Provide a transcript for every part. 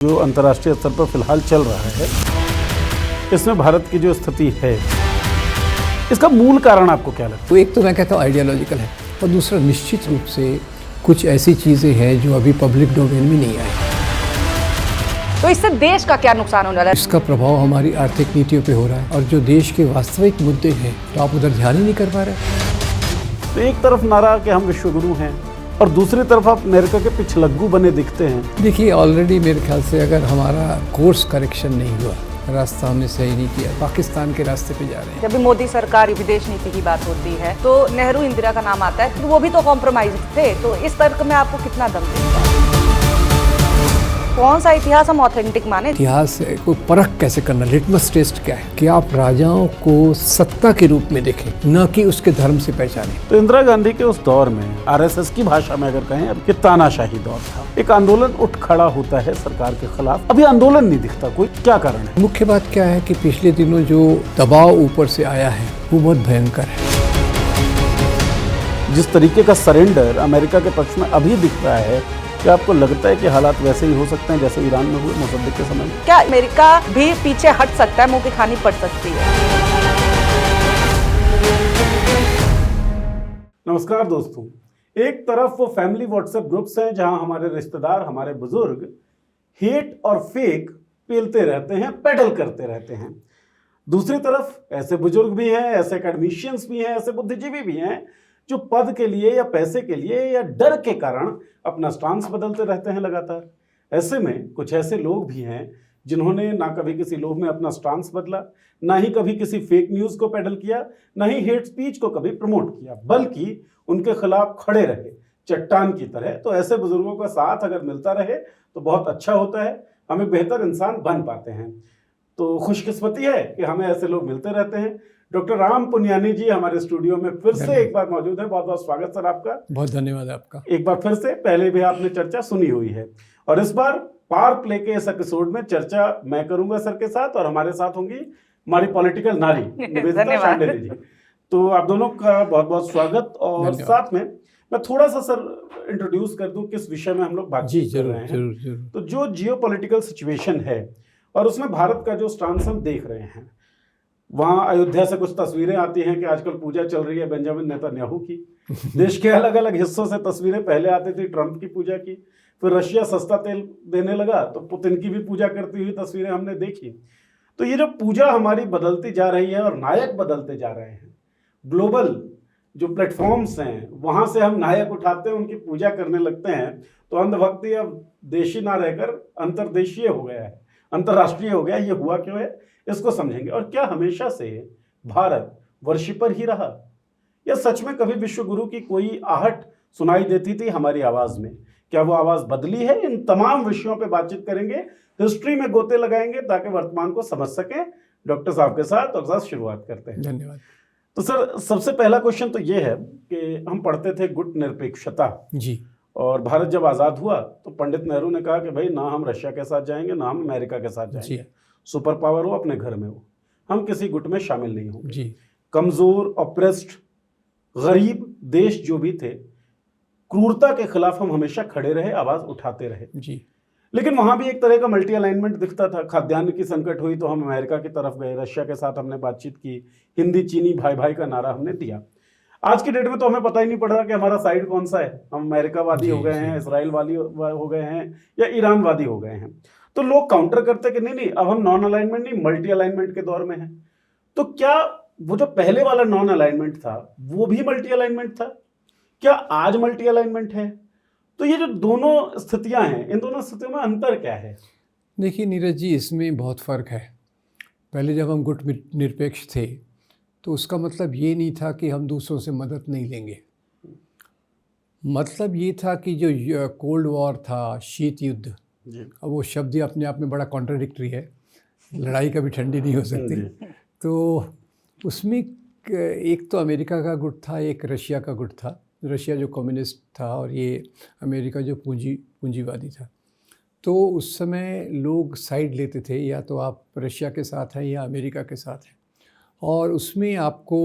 जो अंतर्राष्ट्रीय स्तर पर फिलहाल चल रहा है, इसमें भारत की जो स्थिति है, इसका मूल कारण आपको क्या लगता है? तो एक तो मैं कहता हूँ आइडियोलॉजिकल है, और दूसरा निश्चित रूप से कुछ ऐसी चीज़ें हैं जो अभी पब्लिक डोमेन में नहीं आई। तो इससे देश का क्या नुकसान होने वाला है? इसका प्रभाव हमारी आर्थिक नीतियों पे हो रहा है, और जो देश के वास्तविक मुद्दे हैं तो आप उधर ध्यान ही नहीं कर पा रहे। तो एक तरफ नारा कि हम विश्वगुरु हैं और दूसरी तरफ आप अमेरिका के पिछलग्गू बने दिखते हैं। देखिए, ऑलरेडी मेरे ख्याल से अगर हमारा कोर्स करेक्शन नहीं हुआ, रास्ता हमने सही नहीं किया, पाकिस्तान के रास्ते पे जा रहे हैं। जब भी मोदी सरकार विदेश नीति की बात होती है तो नेहरू इंदिरा का नाम आता है, तो वो भी तो कॉम्प्रोमाइज थे। तो इस तर्क में आपको कितना दम देता है? कौन सा इतिहास हम ऑथेंटिक माने? इतिहास को परख कैसे करना, लिटमस टेस्ट क्या है कि आप राजाओं को सत्ता के रूप में देखें, न कि उसके धर्म से पहचानें। तो इंदिरा गांधी के उस दौर में आरएसएस की भाषा में अगर कहें, ये तानाशाही दौर था। एक आंदोलन उठ खड़ा होता है सरकार के खिलाफ। अभी आंदोलन नहीं दिखता कोई, क्या कारण है? मुख्य बात क्या है कि पिछले दिनों जो दबाव ऊपर से आया है वो बहुत भयंकर है। जिस तरीके का सरेंडर अमेरिका के पक्ष में अभी दिख रहा है, क्या आपको लगता है कि हालात वैसे ही हो सकते हैं जैसे ईरान में हुए मोसद्देक के समय में? क्या अमेरिका भी पीछे हट सकता है, मुंह की खानी पड़ सकती है? नमस्कार दोस्तों, एक तरफ वो फैमिली व्हाट्सएप ग्रुप्स हैं जहां हमारे रिश्तेदार, हमारे बुजुर्ग हेट और फेक पेलते रहते हैं, पेडल करते रहते हैं। दूसरी तरफ ऐसे बुजुर्ग भी हैं, ऐसे एकेडमिशियंस भी हैं, ऐसे बुद्धिजीवी भी हैं जो पद के लिए या पैसे के लिए या डर के कारण अपना स्टांस बदलते रहते हैं लगातार। ऐसे में कुछ ऐसे लोग भी हैं जिन्होंने ना कभी किसी लोभ में अपना स्टांस बदला, ना ही कभी किसी फेक न्यूज़ को पेडल किया, ना ही हेट स्पीच को कभी प्रमोट किया, बल्कि उनके खिलाफ खड़े रहे चट्टान की तरह। तो ऐसे बुजुर्गों का साथ अगर मिलता रहे तो बहुत अच्छा होता है, हम एक बेहतर इंसान बन पाते हैं। तो खुशकिस्मती है कि हमें ऐसे लोग मिलते रहते हैं। डॉक्टर राम पुनियानी जी हमारे स्टूडियो में फिर से एक बार मौजूद है। बहुत बहुत स्वागत सर आपका। बहुत धन्यवाद आपका। एक बार फिर से, पहले भी आपने चर्चा सुनी हुई है और इस बार पावर प्ले के इस एपिसोड में चर्चा मैं करूंगा सर के साथ, और हमारे साथ होंगी हमारी पॉलिटिकल नारी निवेदिता शांडिल्य जी। तो आप दोनों का बहुत बहुत स्वागत। और साथ में मैं थोड़ा सा सर इंट्रोड्यूस कर दूं किस विषय में हम लोग बातचीत कर रहे हैं। जरूर। तो जो जियोपॉलिटिकल सिचुएशन है और उसमें भारत का जो स्टांस हम देख रहे हैं, वहाँ अयोध्या से कुछ तस्वीरें आती हैं कि आजकल पूजा चल रही है बेंजामिन नेतन्याहू की। देश के अलग अलग हिस्सों से तस्वीरें पहले आती थी ट्रंप की पूजा की, फिर रशिया सस्ता तेल देने लगा तो पुतिन की भी पूजा करती हुई तस्वीरें हमने देखी। तो ये जो पूजा हमारी बदलती जा रही है और नायक बदलते जा रहे हैं, ग्लोबल जो प्लेटफॉर्म्स हैं वहाँ से हम नायक उठाते हैं, उनकी पूजा करने लगते हैं, तो अंधभक्ति अब देशी ना रहकर अंतर्देशीय हो गया है, अंतर्राष्ट्रीय हो गया। ये हुआ क्यों है, इसको समझेंगे। और क्या हमेशा से भारत वर्शिपर ही रहा, या सच में कभी विश्वगुरु की कोई आहट सुनाई देती थी हमारी आवाज में? क्या वो आवाज बदली है? इन तमाम विषयों पे बातचीत करेंगे, हिस्ट्री में गोते लगाएंगे ताकि वर्तमान को समझ सकें डॉक्टर साहब के साथ। और साथ शुरुआत करते हैं। धन्यवाद। तो सर, सबसे पहला क्वेश्चन तो ये है कि हम पढ़ते थे गुट निरपेक्षता जी। और भारत जब आज़ाद हुआ तो पंडित नेहरू ने कहा कि भाई ना हम रशिया के साथ जाएंगे, ना हम अमेरिका के साथ जाएंगे। सुपर पावर हो अपने घर में हो, हम किसी गुट में शामिल नहीं होंगे जी। कमजोर, ऑप्रेस्ड, गरीब देश जो भी थे, क्रूरता के खिलाफ हम हमेशा खड़े रहे, आवाज उठाते रहे जी। लेकिन वहां भी एक तरह का मल्टी अलाइनमेंट दिखता था। खाद्यान्न की संकट हुई तो हम अमेरिका की तरफ गए, रशिया के साथ हमने बातचीत की, हिंदी चीनी भाई भाई का नारा हमने दिया। आज की डेट में तो हमें पता ही नहीं पड़ रहा कि हमारा साइड कौन सा है। हम अमेरिकावादी हो गए हैं, इसराइल वाली हो गए हैं, या ईरानवादी हो गए हैं। तो लोग काउंटर करते कि नहीं, अब हम नॉन अलाइनमेंट नहीं, मल्टी अलाइनमेंट के दौर में हैं। तो क्या वो जो पहले वाला नॉन अलाइनमेंट था वो भी मल्टी अलाइनमेंट था? क्या आज मल्टी अलाइनमेंट है? तो ये जो दोनों स्थितियां हैं, इन दोनों स्थितियों में अंतर क्या है? देखिए नीरज जी, इसमें बहुत फ़र्क है। पहले जब हम गुट निरपेक्ष थे तो उसका मतलब ये नहीं था कि हम दूसरों से मदद नहीं लेंगे। मतलब ये था कि जो कोल्ड वॉर था, शीत युद्ध, अब वो शब्द ही अपने आप में बड़ा कॉन्ट्राडिक्टरी है, लड़ाई कभी ठंडी नहीं हो सकती। तो उसमें एक तो अमेरिका का गुट था, एक रशिया का गुट था। रशिया जो कम्युनिस्ट था और ये अमेरिका जो पूंजीवादी था। तो उस समय लोग साइड लेते थे, या तो आप रशिया के साथ हैं या अमेरिका के साथ हैं, और उसमें आपको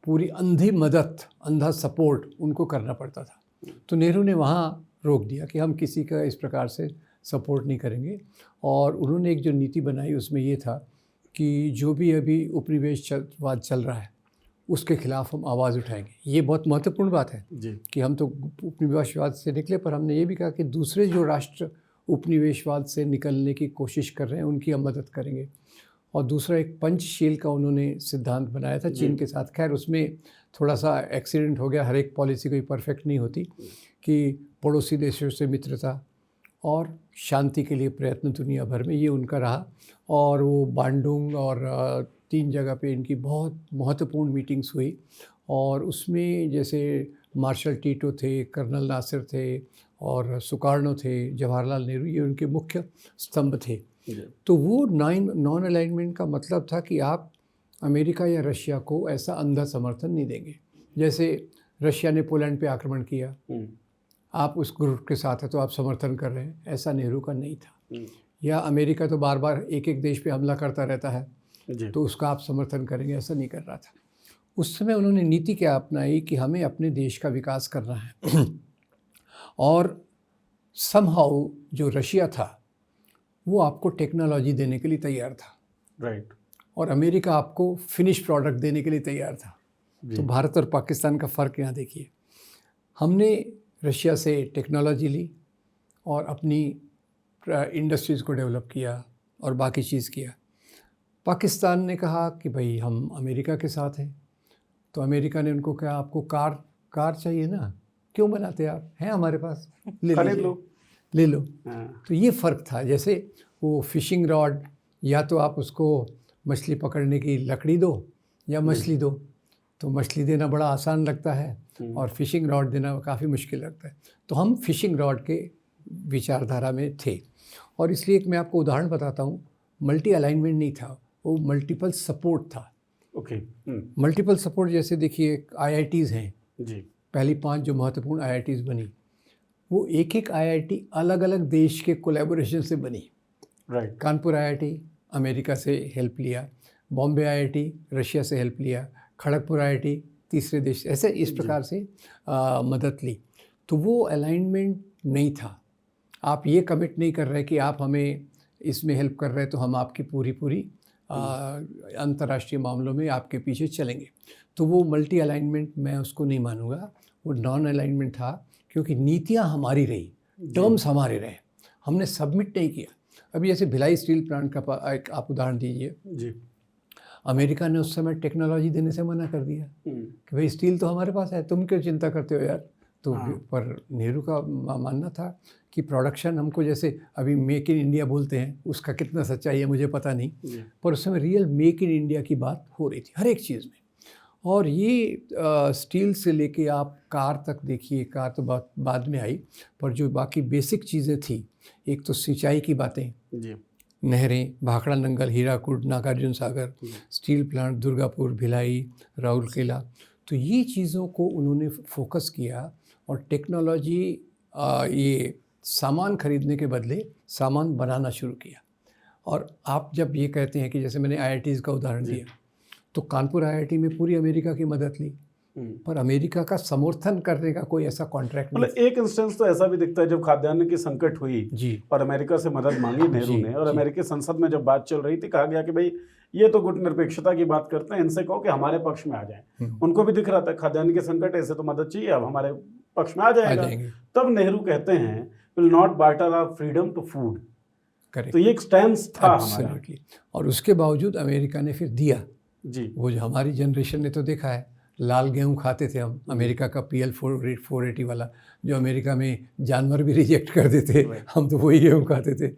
पूरी अंधी मदद, अंधा सपोर्ट उनको करना पड़ता था। तो नेहरू ने वहाँ रोक दिया कि हम किसी का इस प्रकार से सपोर्ट नहीं करेंगे। और उन्होंने एक जो नीति बनाई उसमें ये था कि जो भी अभी उपनिवेशवाद चल रहा है उसके खिलाफ हम आवाज़ उठाएंगे। ये बहुत महत्वपूर्ण बात है जी। कि हम तो उपनिवेशवाद से निकले, पर हमने ये भी कहा कि दूसरे जो राष्ट्र उपनिवेशवाद से निकलने की कोशिश कर रहे हैं उनकी हम मदद करेंगे। और दूसरा एक पंचशील का उन्होंने सिद्धांत बनाया था चीन के साथ। खैर उसमें थोड़ा सा एक्सीडेंट हो गया, हर एक पॉलिसी कोई परफेक्ट नहीं होती, कि पड़ोसी देशों से मित्रता और शांति के लिए प्रयत्न दुनिया भर में, ये उनका रहा। और वो बांडुंग और 3 जगह पे इनकी बहुत महत्वपूर्ण मीटिंग्स हुई, और उसमें जैसे मार्शल टीटो थे, कर्नल नासिर थे और सुकार्नो थे, जवाहरलाल नेहरू, ये उनके मुख्य स्तंभ थे। तो वो नॉन अलाइनमेंट का मतलब था कि आप अमेरिका या रशिया को ऐसा अंधा समर्थन नहीं देंगे। जैसे रशिया ने पोलैंड पे आक्रमण किया, आप उस ग्रुप के साथ हैं तो आप समर्थन कर रहे हैं, ऐसा नेहरू का नहीं था। या अमेरिका तो बार बार एक एक देश पे हमला करता रहता है तो उसका आप समर्थन करेंगे, ऐसा नहीं कर रहा था। उस समय उन्होंने नीति क्या अपनाई कि हमें अपने देश का विकास करना है और समहाउ जो रशिया था वो आपको टेक्नोलॉजी देने के लिए तैयार था, राइट, और अमेरिका आपको फिनिश प्रोडक्ट देने के लिए तैयार था। तो भारत और पाकिस्तान का फ़र्क यहाँ देखिए, हमने रशिया से टेक्नोलॉजी ली और अपनी इंडस्ट्रीज़ को डेवलप किया और बाकी चीज़ किया। पाकिस्तान ने कहा कि भाई हम अमेरिका के साथ हैं, तो अमेरिका ने उनको कहा आपको कार चाहिए ना, क्यों बनाते आप, हैं हमारे पास, ले लो। तो ये फ़र्क था। जैसे वो फिशिंग रॉड, या तो आप उसको मछली पकड़ने की लकड़ी दो या मछली दो, तो मछली देना बड़ा आसान लगता है और फिशिंग रॉड देना काफ़ी मुश्किल लगता है। तो हम फिशिंग रॉड के विचारधारा में थे, और इसलिए एक मैं आपको उदाहरण बताता हूँ। मल्टी अलाइनमेंट नहीं था, वो मल्टीपल सपोर्ट था। ओके। मल्टीपल सपोर्ट जैसे देखिए IITs हैं जी, पहली 5 जो महत्वपूर्ण IITs बनी, वो एक एक IIT अलग अलग देश के कोलैबोरेशन से बनी। राइट। कानपुर IIT अमेरिका से हेल्प लिया, बॉम्बे IIT रशिया से हेल्प लिया, खड़गपुर IIT तीसरे देश, ऐसे इस प्रकार से मदद ली। तो वो अलाइनमेंट नहीं था। आप ये कमिट नहीं कर रहे कि आप हमें इसमें हेल्प कर रहे हैं तो हम आपकी पूरी अंतर्राष्ट्रीय मामलों में आपके पीछे चलेंगे। तो वो मल्टी अलाइनमेंट मैं उसको नहीं मानूंगा, वो नॉन अलाइनमेंट था, क्योंकि नीतियाँ हमारी रही, टर्म्स हमारे रहे, हमने सबमिट नहीं किया। अभी जैसे भिलाई स्टील प्लांट का एक आप उदाहरण दीजिए जी। अमेरिका ने उस समय टेक्नोलॉजी देने से मना कर दिया कि भाई स्टील तो हमारे पास है, तुम क्यों चिंता करते हो यार। तो पर नेहरू का मानना था कि प्रोडक्शन हमको, जैसे अभी मेक इन इंडिया बोलते हैं, उसका कितना सच्चाई है मुझे पता नहीं, पर उस समय रियल मेक इन इंडिया की बात हो रही थी हर एक चीज़ में। और ये स्टील से लेके आप कार तक देखिए, कार तो बाद में आई, पर जो बाकी बेसिक चीज़ें थी, एक तो सिंचाई की बातें, नहरें, भाखड़ा नंगल, हीराकुड, नागार्जुन सागर, स्टील प्लांट, दुर्गापुर, भिलाई, राउरकेला, तो ये चीज़ों को उन्होंने फोकस किया। और टेक्नोलॉजी ये सामान खरीदने के बदले सामान बनाना शुरू किया। और आप जब ये कहते हैं कि जैसे मैंने IITs का उदाहरण दिया, तो कानपुर IIT में पूरी अमेरिका की मदद ली, पर अमेरिका का समर्थन करने का कोई ऐसा कॉन्ट्रैक्ट नहीं। मतलब एक इंस्टेंस तो ऐसा भी दिखता है जब खाद्यान्न की संकट हुई जी, और अमेरिका से मदद मांगी नेहरू ने, और अमेरिकी संसद में जब बात चल रही थी, कहा गया कि भाई ये तो गुटनिरपेक्षता की बात करते हैं, इनसे कहो कि हमारे पक्ष में आ जाएं। उनको भी दिख रहा था खाद्यान्न की संकट, ऐसे तो मदद चाहिए, अब हमारे पक्ष में आ जाएगा। तब नेहरू कहते हैं will not barter our freedom to food. Correct. तो ये एक स्टैंस था हमारा। और उसके बावजूद अमेरिका ने फिर दिया जी। वो जो हमारी जनरेशन ने तो देखा है, लाल गेहूं खाते थे हम, अमेरिका का PL 480 वाला, जो अमेरिका में जानवर भी रिजेक्ट कर देते, हम तो वही गेहूं खाते थे।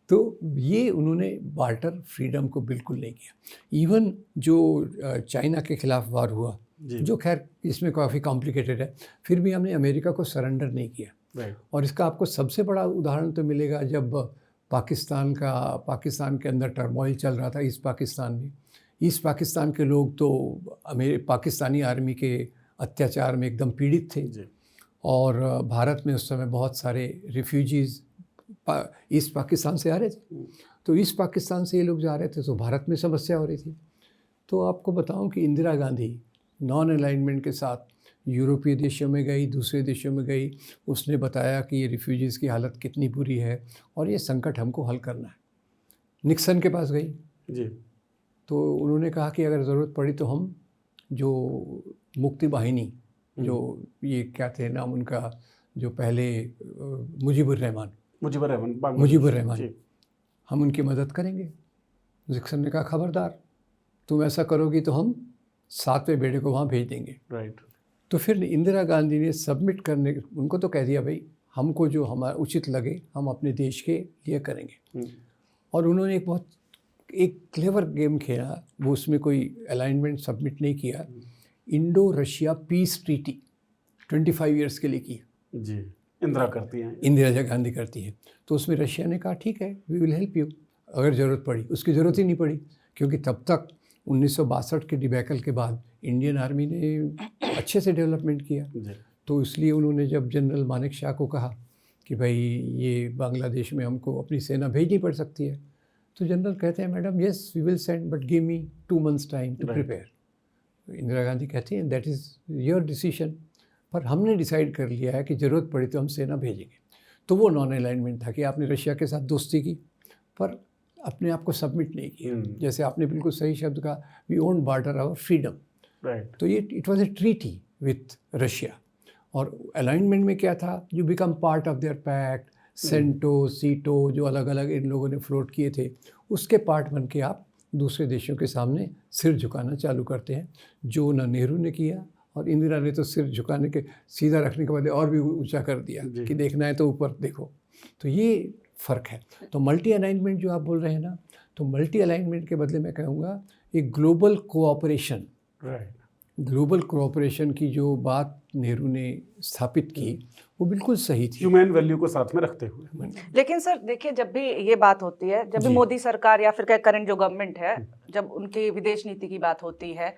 तो ये उन्होंने बार्टर फ्रीडम को बिल्कुल नहीं किया। इवन जो चाइना के खिलाफ वार हुआ, जो खैर इसमें काफ़ी कॉम्प्लिकेटेड है, फिर भी हमने अमेरिका को सरेंडर नहीं किया। और इसका आपको सबसे बड़ा उदाहरण तो मिलेगा जब पाकिस्तान के अंदर टर्मोइल चल रहा था, ईस्ट पाकिस्तान में। ईस्ट पाकिस्तान के लोग तो पाकिस्तानी आर्मी के अत्याचार में एकदम पीड़ित थे, और भारत में उस समय बहुत सारे रिफ्यूजीज़ ईस्ट पाकिस्तान से आ रहे थे। तो ईस्ट पाकिस्तान से ये लोग जा रहे थे, तो भारत में समस्या हो रही थी। तो आपको बताऊं कि इंदिरा गांधी नॉन अलाइनमेंट के साथ यूरोपीय देशों में गई, दूसरे देशों में गई, उसने बताया कि ये रिफ्यूजीज़ की हालत कितनी बुरी है और ये संकट हमको हल करना है। निक्सन के पास गई जी, तो उन्होंने कहा कि अगर ज़रूरत पड़ी तो हम जो मुक्ति वाहिनी, जो ये क्या थे नाम उनका, जो पहले मुजीबुर रहमान, जी, हम उनकी मदद करेंगे। निक्सन ने कहा खबरदार, तुम ऐसा करोगी तो हम 7वें बेड़े को वहाँ भेज देंगे। राइट। तो फिर इंदिरा गांधी ने सबमिट करने, उनको तो कह दिया भाई हमको जो हमारा उचित लगे हम अपने देश के लिए करेंगे। और उन्होंने एक क्लेवर गेम खेला, वो उसमें कोई अलाइनमेंट सबमिट नहीं किया, Indo Russia peace treaty 25 years के लिए की। जी, इंदिरा करती हैं, इंदिरा गांधी करती है। तो उसमें रशिया ने कहा ठीक है, वी विल हेल्प यू अगर ज़रूरत पड़ी। उसकी ज़रूरत ही नहीं पड़ी, क्योंकि तब तक 1962 के डिबैकल के बाद इंडियन आर्मी ने अच्छे से डेवलपमेंट किया। तो इसलिए उन्होंने जब जनरल मानेकशॉ को कहा कि भाई ये बांग्लादेश में हमको अपनी सेना भेजनी पड़ सकती है, तो जनरल कहते हैं madam yes we will send but give me 2 months time to prepare. Indira Gandhi कहती हैं दैट इज़ योर डिसीजन, पर हमने डिसाइड कर लिया है कि ज़रूरत पड़ी तो हम सेना भेजेंगे। तो वो नॉन अलाइनमेंट था कि आपने रशिया के साथ दोस्ती की पर अपने आप को सबमिट नहीं किया। जैसे आपने बिल्कुल सही शब्द कहा, we won't barter our freedom. तो ये it was a treaty with Russia. और अलाइनमेंट में क्या था, you become part of their pact, CENTO SEATO जो अलग अलग इन लोगों ने फ्लोट किए थे, उसके पार्ट बन के आप दूसरे देशों के सामने सिर झुकाना चालू करते हैं, जो न नेहरू ने किया और इंदिरा ने तो सिर झुकाने के सीधा रखने के बदले और भी ऊंचा कर दिया कि देखना है तो ऊपर देखो। तो ये फ़र्क है। तो मल्टी अलाइनमेंट जो आप बोल रहे हैं ना, तो मल्टी अलाइनमेंट के बदले मैं कहूँगा एक ग्लोबल कोऑपरेशन, ग्लोबल कोऑपरेशन की जो बात नेहरू ने स्थापित की वो बिल्कुल सही थी, ह्यूमन वैल्यू को साथ में रखते हुए। लेकिन सर देखिए, जब भी ये बात होती है, जब भी मोदी सरकार या फिर करंट जो गवर्नमेंट है, जब उनकी विदेश नीति की बात होती है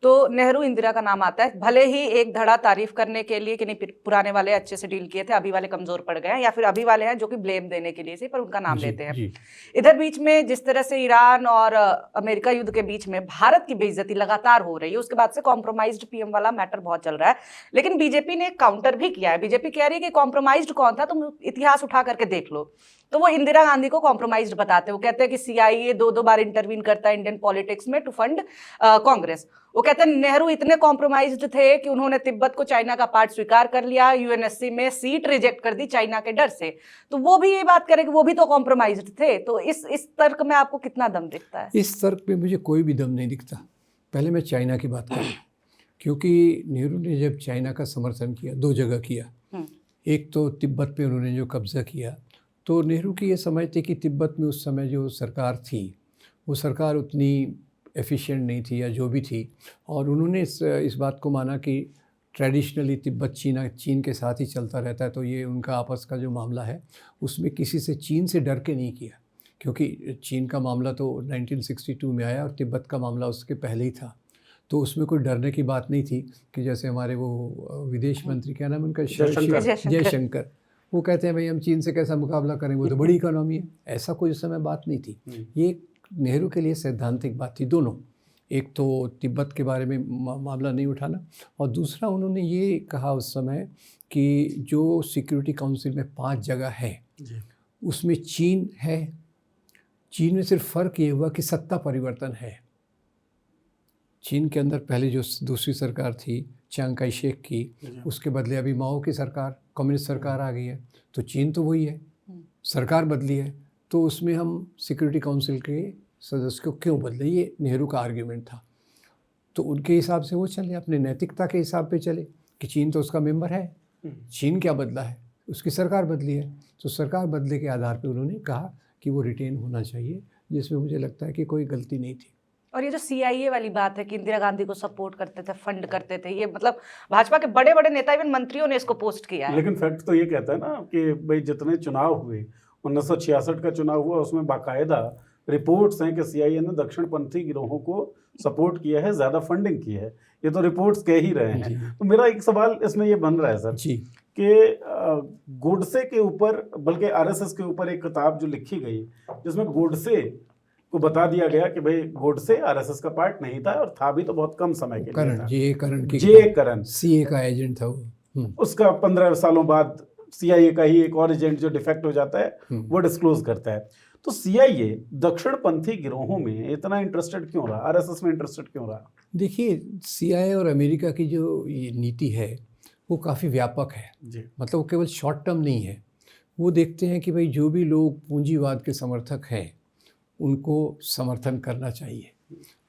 तो नेहरू इंदिरा का नाम आता है। भले ही एक धड़ा तारीफ करने के लिए कि नहीं पुराने वाले अच्छे से डील किए थे, अभी वाले कमजोर पड़ गए हैं, या फिर अभी वाले हैं जो कि ब्लेम देने के लिए से पर उनका नाम लेते हैं। इधर बीच में जिस तरह से ईरान और अमेरिका युद्ध के बीच में भारत की बेइज्जती लगातार हो रही है, उसके बाद से कॉम्प्रोमाइज्ड पीएम वाला मैटर बहुत चल रहा है। लेकिन बीजेपी ने काउंटर भी किया है। बीजेपी कह रही है कि कॉम्प्रोमाइज्ड कौन था, तुम इतिहास उठा करके देख लो। तो वो इंदिरा गांधी को कॉम्प्रोमाइज्ड बताते हैं। वो कहते हैं कि सीआईए 2 बार इंटरवीन करता है इंडियन पॉलिटिक्स में टू फंड कांग्रेस। वो कहते हैं नेहरू इतने कॉम्प्रोमाइज्ड थे कि उन्होंने तिब्बत को चाइना का पार्ट स्वीकार कर लिया, यूएनएससी में सीट रिजेक्ट कर दी चाइना के डर से। तो वो भी ये बात करें कि वो भी तो कॉम्प्रोमाइज्ड थे। तो इस तर्क में आपको कितना दम दिखता है? इस तर्क में मुझे कोई भी दम नहीं दिखता। पहले मैं चाइना की बात करूँ, क्योंकि नेहरू ने जब चाइना का समर्थन किया 2 जगह किया। एक तो तिब्बत पे उन्होंने जो कब्जा किया, तो नेहरू की ये समझ थी कि तिब्बत में उस समय जो सरकार थी वो सरकार उतनी एफिशिएंट नहीं थी या जो भी थी, और उन्होंने इस बात को माना कि ट्रेडिशनली तिब्बत चीन के साथ ही चलता रहता है, तो ये उनका आपस का जो मामला है उसमें किसी से चीन से डर के नहीं किया, क्योंकि चीन का मामला तो 1962 में आया और तिब्बत का मामला उसके पहले ही था। तो उसमें कोई डरने की बात नहीं थी कि जैसे हमारे वो विदेश मंत्री, क्या नाम उनका, जयशंकर, वो कहते हैं भाई हम चीन से कैसा मुकाबला करेंगे, वो तो बड़ी इकोनॉमी है। ऐसा कोई उस समय बात नहीं थी। ये नेहरू के लिए सैद्धांतिक बात थी दोनों। एक तो तिब्बत के बारे में मामला नहीं उठाना, और दूसरा उन्होंने ये कहा उस समय कि जो सिक्योरिटी काउंसिल में 5 जगह है उसमें चीन है। चीन में सिर्फ फ़र्क ये हुआ कि सत्ता परिवर्तन है। चीन के अंदर पहले जो दूसरी सरकार थी चियांग काई शेक की, उसके बदले अभी माओ की सरकार, कम्युनिस्ट सरकार आ गई है। तो चीन तो वही है, सरकार बदली है, तो उसमें हम सिक्योरिटी काउंसिल के सदस्य को क्यों बदले, ये नेहरू का आर्ग्यूमेंट था। तो उनके हिसाब से वो चले, अपने नैतिकता के हिसाब पे चले कि चीन तो उसका मेंबर है, चीन क्या बदला है, उसकी सरकार बदली है। तो सरकार बदले के आधार पे उन्होंने कहा कि वो रिटेन होना चाहिए, जिसमें मुझे लगता है कि कोई गलती नहीं थी। और ये जो सीआईए वाली बात है कि इंदिरा गांधी को सपोर्ट करते थे, फंड करते थे, ये मतलब भाजपा के बड़े बड़े नेता, इवन मंत्रियों ने इसको पोस्ट किया है। लेकिन फैक्ट तो ये कहता है ना कि भाई जितने चुनाव हुए, 1966 का चुनाव हुआ, उसमें बाकायदा रिपोर्ट्स हैं कि सीआईए ने दक्षिणपंथी गिरोहों को सपोर्ट किया है, ज़्यादा फंडिंग की है। ये तो रिपोर्ट्स कह ही रहे हैं। तो मेरा एक सवाल इसमें ये बन रहा है सर कि गोडसे के ऊपर, बल्कि आरएसएस के ऊपर एक किताब जो लिखी गई जिसमें गोडसे को बता दिया गया कि भाई गोडसे आरएसएस का पार्ट नहीं था, और था भी तो बहुत कम समय के लिए करण, था। जे करण जे सीए का एजेंट था वो। उसका 15 सालों बाद सीआईए का ही एक और एजेंट जो डिफेक्ट हो जाता है वो डिस्क्लोज करता है। तो सीआईए दक्षिणपंथी गिरोहों में इतना इंटरेस्टेड क्यों रहा, आरएसएस में इंटरेस्टेड क्यों रहा? देखिए, सीआईए और अमेरिका की जो ये नीति है वो काफ़ी व्यापक है जी। मतलब वो केवल शॉर्ट टर्म नहीं है। वो देखते हैं कि भाई जो भी लोग पूंजीवाद के समर्थक हैं उनको समर्थन करना चाहिए।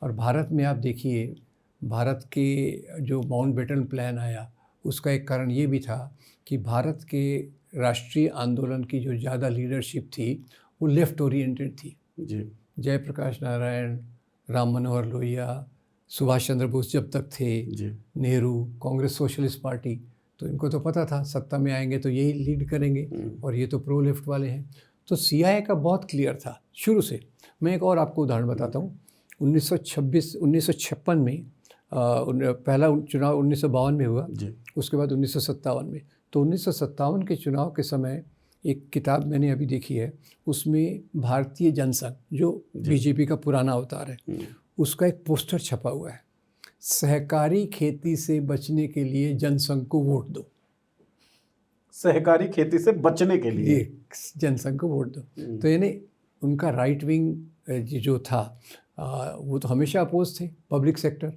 और भारत में आप देखिए, भारत के जो माउंटबेटन प्लान आया उसका एक कारण ये भी था कि भारत के राष्ट्रीय आंदोलन की जो ज़्यादा लीडरशिप थी वो लेफ़्ट ओरिएंटेड थी। जी। जयप्रकाश नारायण, राम मनोहर लोहिया, सुभाष चंद्र बोस जब तक थे, जी। नेहरू, कांग्रेस सोशलिस्ट पार्टी, तो इनको तो पता था सत्ता में आएंगे तो यही लीड करेंगे और ये तो प्रो लेफ्ट वाले हैं। तो सीआईए का बहुत क्लियर था शुरू से। मैं एक और आपको उदाहरण बताता हूँ। 1956 में पहला चुनाव 1952 में हुआ जी। उसके बाद 1957 में। तो 1957 के चुनाव के समय एक किताब मैंने अभी देखी है, उसमें भारतीय जनसंघ जो बीजेपी का पुराना अवतार है उसका एक पोस्टर छपा हुआ है, सहकारी खेती से बचने के लिए जनसंघ को वोट दो। सहकारी खेती से बचने के लिए ये जनसंघ को वोट दो। तो यानी उनका राइट विंग जो था वो तो हमेशा अपोज थे पब्लिक सेक्टर।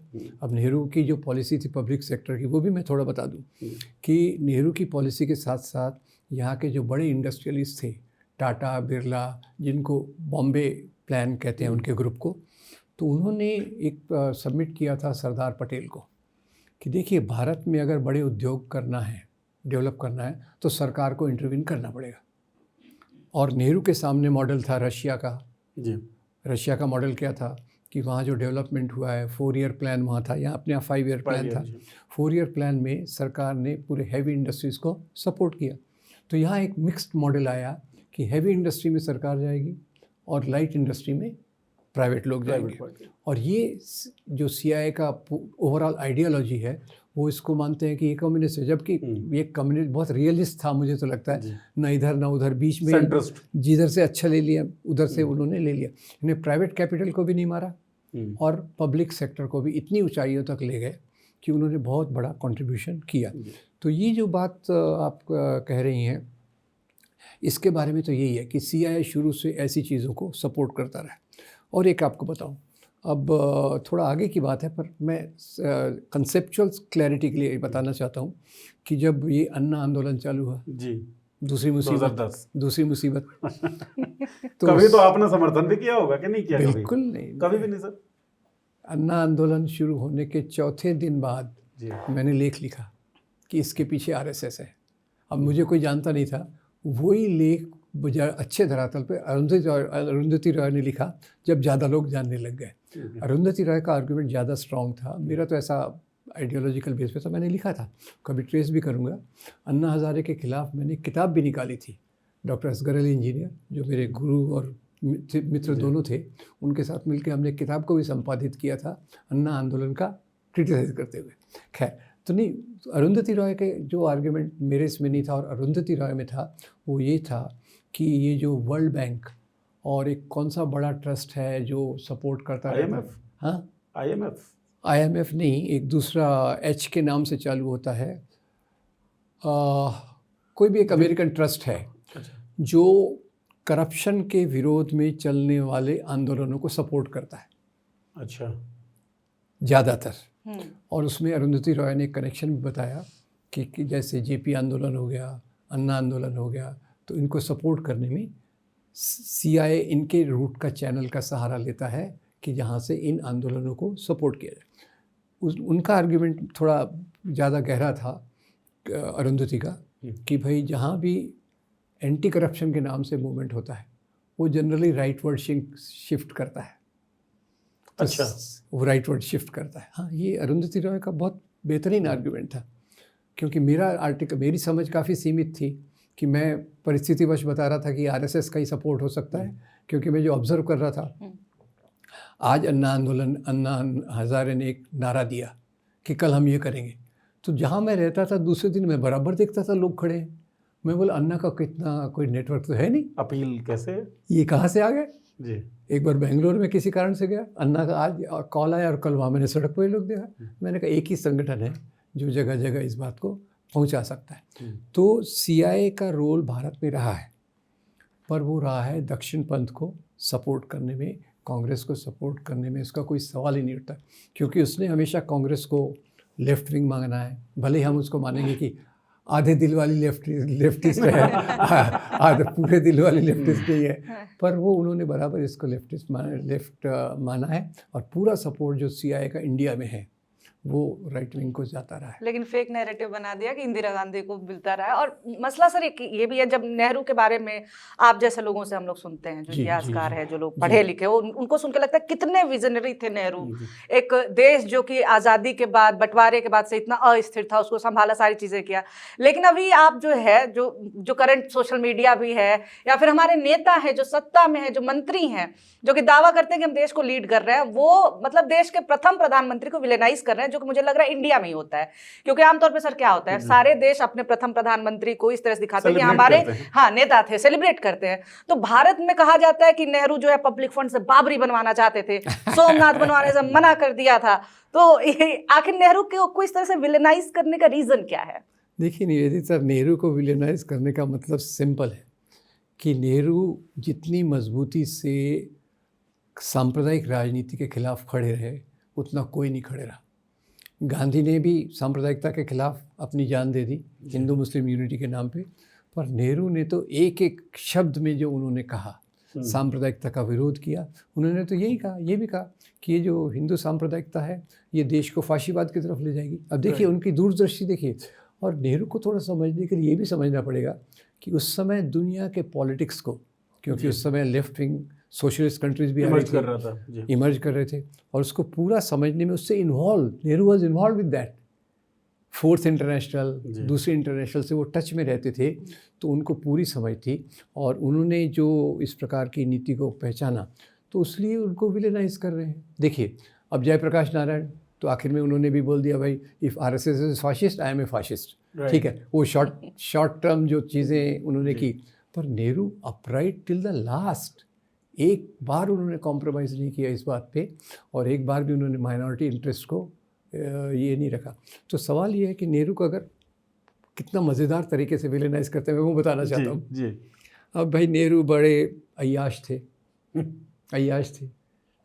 अब नेहरू की जो पॉलिसी थी पब्लिक सेक्टर की वो भी मैं थोड़ा बता दूं कि नेहरू की पॉलिसी के साथ साथ यहाँ के जो बड़े इंडस्ट्रियलिस्ट थे, टाटा, बिरला, जिनको बॉम्बे प्लान कहते हैं उनके ग्रुप को, तो उन्होंने एक सबमिट किया था सरदार पटेल को कि देखिए भारत में अगर बड़े उद्योग करना है, डेवलप करना है तो सरकार को इंटरवीन करना पड़ेगा। और नेहरू के सामने मॉडल था रशिया का। जी। रशिया का मॉडल क्या था कि वहाँ जो डेवलपमेंट हुआ है 4 ईयर प्लान वहाँ था, यहाँ अपने यहाँ 5 ईयर प्लान था। 4 ईयर प्लान में सरकार ने पूरे हैवी इंडस्ट्रीज़ को सपोर्ट किया। तो यहाँ एक मिक्स्ड मॉडल आया कि हैवी इंडस्ट्री में सरकार जाएगी और लाइट इंडस्ट्री में प्राइवेट लोग जाएंगे। और ये जो सीआईए का ओवरऑल आइडियोलॉजी है वो इसको मानते हैं कि ये कम्युनिस्ट है, जबकि ये कम्युनिस्ट बहुत रियलिस्ट था मुझे तो लगता है, ना इधर ना उधर, बीच में जिधर से अच्छा ले लिया उधर से उन्होंने ले लिया। इन्हें प्राइवेट कैपिटल को भी नहीं मारा और पब्लिक सेक्टर को भी इतनी ऊंचाइयों तक ले गए कि उन्होंने बहुत बड़ा कंट्रीब्यूशन किया। तो ये जो बात आप कह रही हैं इसके बारे में तो यही है कि सीआईए शुरू से ऐसी चीज़ों को सपोर्ट करता रहा। और एक आपको बताऊं, अब थोड़ा आगे की बात है पर मैं कंसेप्चुअल क्लैरिटी के लिए बताना चाहता हूं कि जब ये अन्ना आंदोलन चालू हुआ जी, दूसरी मुसीबत तो कभी तो आपने समर्थन भी किया होगा कि नहीं किया? बिल्कुल नहीं, कभी भी नहीं सर। अन्ना आंदोलन शुरू होने के चौथे दिन बाद मैंने लेख लिखा कि इसके पीछे आरएसएस है। अब मुझे कोई जानता नहीं था, वही लेख अच्छे धरातल पे अरुंधति रॉय ने लिखा जब ज़्यादा लोग जानने लग गए। अरुंधति रॉय का आर्गुमेंट ज़्यादा स्ट्रॉन्ग था, मेरा तो ऐसा आइडियोलॉजिकल बेस पे था, मैंने लिखा था, कभी ट्रेस भी करूँगा। अन्ना हज़ारे के ख़िलाफ़ मैंने किताब भी निकाली थी। डॉक्टर असगर अली इंजीनियर जो मेरे गुरु और मित्र दोनों थे, उनके साथ मिलकर हमने किताब को भी संपादित किया था अन्ना आंदोलन का क्रिटिसाइज करते हुए। खैर, तो नहीं, अरुंधति रॉय के जो आर्गुमेंट मेरे इसमें नहीं था और अरुंधति रॉय में था वो ये था कि ये जो वर्ल्ड बैंक और एक कौन सा बड़ा ट्रस्ट है जो सपोर्ट करता है, हाँ आईएमएफ नहीं, एक दूसरा एच के नाम से चालू होता है, कोई भी एक अमेरिकन ट्रस्ट है जो करप्शन के विरोध में चलने वाले आंदोलनों को सपोर्ट करता है। अच्छा, ज़्यादातर। और उसमें अरुंधति रॉय ने कनेक्शन भी बताया कि जैसे जेपी आंदोलन हो गया, अन्ना आंदोलन हो गया, तो इनको सपोर्ट करने में सीआईए इनके रूट का चैनल का सहारा लेता है कि जहाँ से इन आंदोलनों को सपोर्ट किया जाए। उनका आर्ग्यूमेंट थोड़ा ज़्यादा गहरा था अरुंधति का कि भाई जहाँ भी एंटी करप्शन के नाम से मूवमेंट होता है वो जनरली राइटवर्ड शिफ्ट करता है। अच्छा, वो राइटवर्ड शिफ्ट करता है। हाँ, ये अरुंधति रॉय का बहुत बेहतरीन आर्ग्यूमेंट था, क्योंकि मेरी समझ काफ़ी सीमित थी कि मैं परिस्थितिवश बता रहा था कि आरएसएस का ही सपोर्ट हो सकता है, क्योंकि मैं जो ऑब्जर्व कर रहा था, आज अन्ना हज़ारे ने एक नारा दिया कि कल हम ये करेंगे, तो जहाँ मैं रहता था दूसरे दिन मैं बराबर देखता था लोग खड़े हैं। मैं बोला अन्ना का कितना कोई नेटवर्क तो है नहीं, अपील कैसे, ये कहाँ से आ गए? जी एक बार बेंगलोर में किसी कारण से गया, अन्ना का आज कॉल आया और कल वहाँ मैंने सड़क पर ही लोग देखा। मैंने कहा एक ही संगठन है जो जगह जगह इस बात को पहुँचा सकता है। तो CIA का रोल भारत में रहा है, पर वो रहा है दक्षिण पंथ को सपोर्ट करने में, कांग्रेस को सपोर्ट करने में। इसका कोई सवाल ही नहीं उठता, क्योंकि उसने हमेशा कांग्रेस को लेफ्ट विंग मांगना है। भले ही हम उसको मानेंगे कि आधे दिल वाली लेफ्टिस्ट है, आधे पूरे दिल वाली लेफ्टिस्ट नहीं है, पर वो उन्होंने बराबर इसको लेफ्ट माना है। और पूरा सपोर्ट जो CIA का इंडिया में है वो राइट विंग को जाता रहा है। लेकिन फेक नैरेटिव बना दिया कि इंदिरा गांधी को मिलता रहा है। और मसला सर ये भी है, जब नेहरू के बारे में आप जैसे लोगों से हम लोग सुनते हैं, जो इतिहासकार है, जो लोग पढ़े लिखे, उनको सुन के लगता है कितने विजनरी थे नेहरू। एक देश जो कि आज़ादी के बाद, बंटवारे के बाद से इतना अस्थिर था, उसको संभाला, सारी चीज़ें किया। लेकिन अभी आप जो है, जो करंट सोशल मीडिया भी है, या फिर हमारे नेता है जो सत्ता में है, जो मंत्री हैं, जो कि दावा करते हैं कि हम देश को लीड कर रहे हैं, वो मतलब देश के प्रथम प्रधानमंत्री को विलेनाइज कर रहे हैं, जो कि मुझे लग रहा है इंडिया में ही होता है। क्योंकि आमतौर पे सर क्या होता है, सारे देश अपने प्रथम प्रधानमंत्री को इस तरह से दिखाते हैं कि हमारे नेता थे, सेलिब्रेट करते हैं। तो भारत में कहा जाता है कि नेहरू जो है पब्लिक फंड से बाबरी बनवाना चाहते थे, सोमनाथ बनवाने से मना कर दिया था। तो आखिर नेहरू को इस तरह से विलेनाइज करने का रीजन क्या है? देखिए निवेदित सर, नेहरू को विलेनाइज करने का मतलब सिंपल है कि नेहरू जितनी मजबूती से सांप्रदायिक राजनीति के खिलाफ खड़े रहे, उतना कोई नहीं खड़े रहा। गांधी ने भी सांप्रदायिकता के खिलाफ अपनी जान दे दी हिंदू मुस्लिम यूनिटी के नाम पे, पर नेहरू ने तो एक एक शब्द में जो उन्होंने कहा, सांप्रदायिकता का विरोध किया। उन्होंने तो यही कहा, ये भी कहा कि ये जो हिंदू सांप्रदायिकता है ये देश को फाशीवाद की तरफ ले जाएगी। अब देखिए उनकी दूरदृष्टि देखिए। और नेहरू को थोड़ा समझने के लिए ये भी समझना पड़ेगा कि उस समय दुनिया के पॉलिटिक्स को, क्योंकि उस समय लेफ्ट विंग सोशलिस्ट कंट्रीज भी इमर्ज कर रहे थे, और उसको पूरा समझने में उससे involve, Nehru was involve with that. Fourth international, दूसरे इंटरनेशनल से वो टच में रहते थे, तो उनको पूरी समझ थी। और उन्होंने जो इस प्रकार की नीति को पहचाना, तो इसलिए उनको विलेनाइज कर रहे हैं। देखिए अब जयप्रकाश नारायण तो आखिर में उन्होंने भी बोल दिया, भाई if RSS is fascist, I am a fascist. ठीक है, वो शॉर्ट टर्म जो चीज़ें उन्होंने की, पर Nehru upright till the last. एक बार उन्होंने कॉम्प्रोमाइज़ नहीं किया इस बात पे, और एक बार भी उन्होंने माइनॉरिटी इंटरेस्ट को ये नहीं रखा। तो सवाल ये है कि नेहरू को अगर कितना मज़ेदार तरीके से विलेनाइज करते हैं, मैं वो बताना चाहता हूँ। अब भाई नेहरू बड़े अय्याश थे,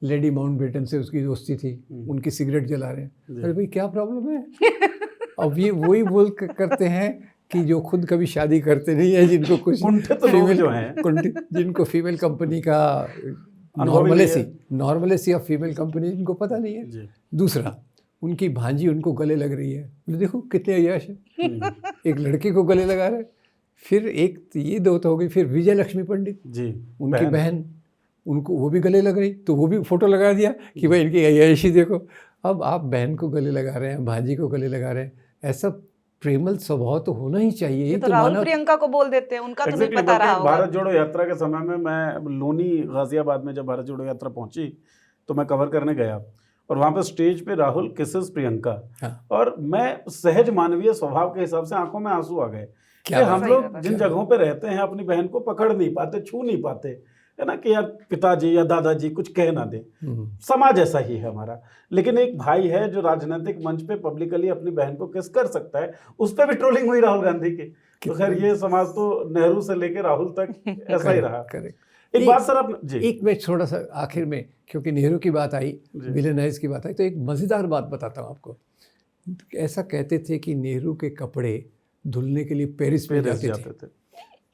लेडी माउंटबेटन से उसकी दोस्ती थी, उनकी सिगरेट जला रहे हैं। अरे भाई क्या प्रॉब्लम है? अब ये वही बोल करते हैं कि जो खुद कभी शादी करते नहीं है, जिनको कुछ फीमेल जो हैं, जिनको फीमेल कंपनी का नॉर्मलेसी ऑफ फीमेल कंपनी जिनको पता नहीं है। दूसरा, उनकी भांजी उनको गले लग रही है, देखो कितने अय्याश है, एक लड़के को गले लगा रहे। फिर एक ये दो तो हो गई, फिर विजय लक्ष्मी पंडित जी, उनकी बहन, उनको वो भी गले लग रही, तो वो भी फोटो लगा दिया कि भाई इनकी अय्याशी देखो। अब आप बहन को गले लगा रहे हैं, भांजी को गले लगा रहे हैं, ऐसा प्रेमल स्वभाव तो होना ही चाहिए। ये तो राहुल प्रियंका को बोल देते हैं, उनका तो नहीं पता रहा होगा। भारत जोड़ो यात्रा के समय में मैं लोनी गाजियाबाद में जब भारत जोड़ो यात्रा पहुंची, तो मैं कवर करने गया, और वहाँ पे स्टेज पे राहुल किसेस प्रियंका, और मैं सहज मानवीय स्वभाव के हिसाब से आंखों में आंसू आ गए कि हम लोग जिन जगहों पे रहते हैं अपनी बहन को पकड़ नहीं पाते, छू नहीं पाते, है ना, कि यार पिताजी या दादाजी कुछ कह ना दे। समाज ऐसा ही है हमारा। लेकिन एक भाई है जो राजनीतिक मंच पे पब्लिकली अपनी बहन को किस कर सकता है, उस पर भी ट्रोलिंग हुई राहुल गांधी की। तो खैर ये समाज तो नेहरू से लेकर राहुल तक ऐसा ही रहा। एक बात सर आप जी, एक मैं थोड़ा सा आखिर में, क्योंकि नेहरू की बात आई, विलेनाइज की बात आई, तो एक मज़ेदार बात बताता हूँ आपको। ऐसा कहते थे कि नेहरू के कपड़े धुलने के लिए पेरिस में जाते थे।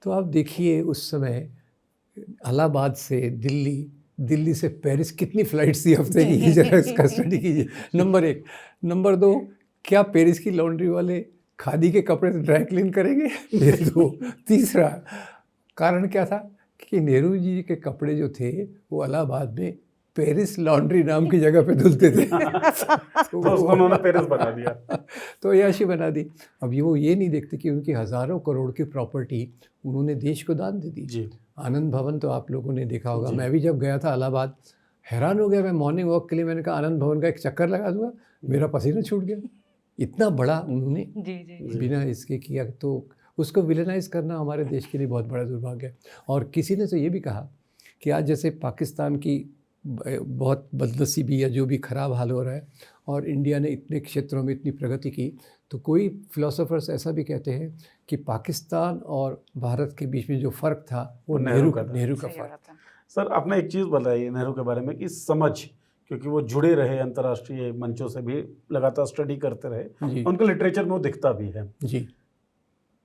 तो आप देखिए उस समय इलाहाबाद से दिल्ली से पेरिस कितनी फ़्लाइट्स थी हफ्ते की, ये जरा इसका स्टडी कीजिए। नंबर 1। नंबर 2, क्या पेरिस की लॉन्ड्री वाले खादी के कपड़े ड्राई क्लीन करेंगे? 2। तीसरा कारण क्या था कि नेहरू जी के कपड़े जो थे वो इलाहाबाद में पेरिस लॉन्ड्री नाम की जगह पे धुलते थे। तो उन्होंने पेरिस बना दिया, तो अय्याशी बना दी। अब वो ये नहीं देखते कि उनकी हज़ारों करोड़ की प्रॉपर्टी उन्होंने देश को दान दे दी जी। आनंद भवन तो आप लोगों ने देखा होगा, मैं भी जब गया था इलाहाबाद हैरान हो गया। मैं मॉर्निंग वॉक के लिए मैंने कहा आनंद भवन का एक चक्कर लगा दूंगा, मेरा पसीना छूट गया। इतना बड़ा उन्होंने बिना इसके किया, तो उसको विलेनाइज करना हमारे देश के लिए बहुत बड़ा दुर्भाग्य है। और किसी ने तो ये भी कहा कि आज जैसे पाकिस्तान की बहुत बदनसीबी या जो भी ख़राब हाल हो रहा है और इंडिया ने इतने क्षेत्रों में इतनी प्रगति की, तो कोई फिलोसोफर्स ऐसा भी कहते हैं कि पाकिस्तान और भारत के बीच में जो फ़र्क था वो नेहरू का सही फ़र्क। बात है। सर आपने एक चीज़ बताई नेहरू के बारे में कि समझ, क्योंकि वो जुड़े रहे अंतर्राष्ट्रीय मंचों से भी, लगातार स्टडी करते रहे, जी उनके लिटरेचर में वो दिखता भी है, जी,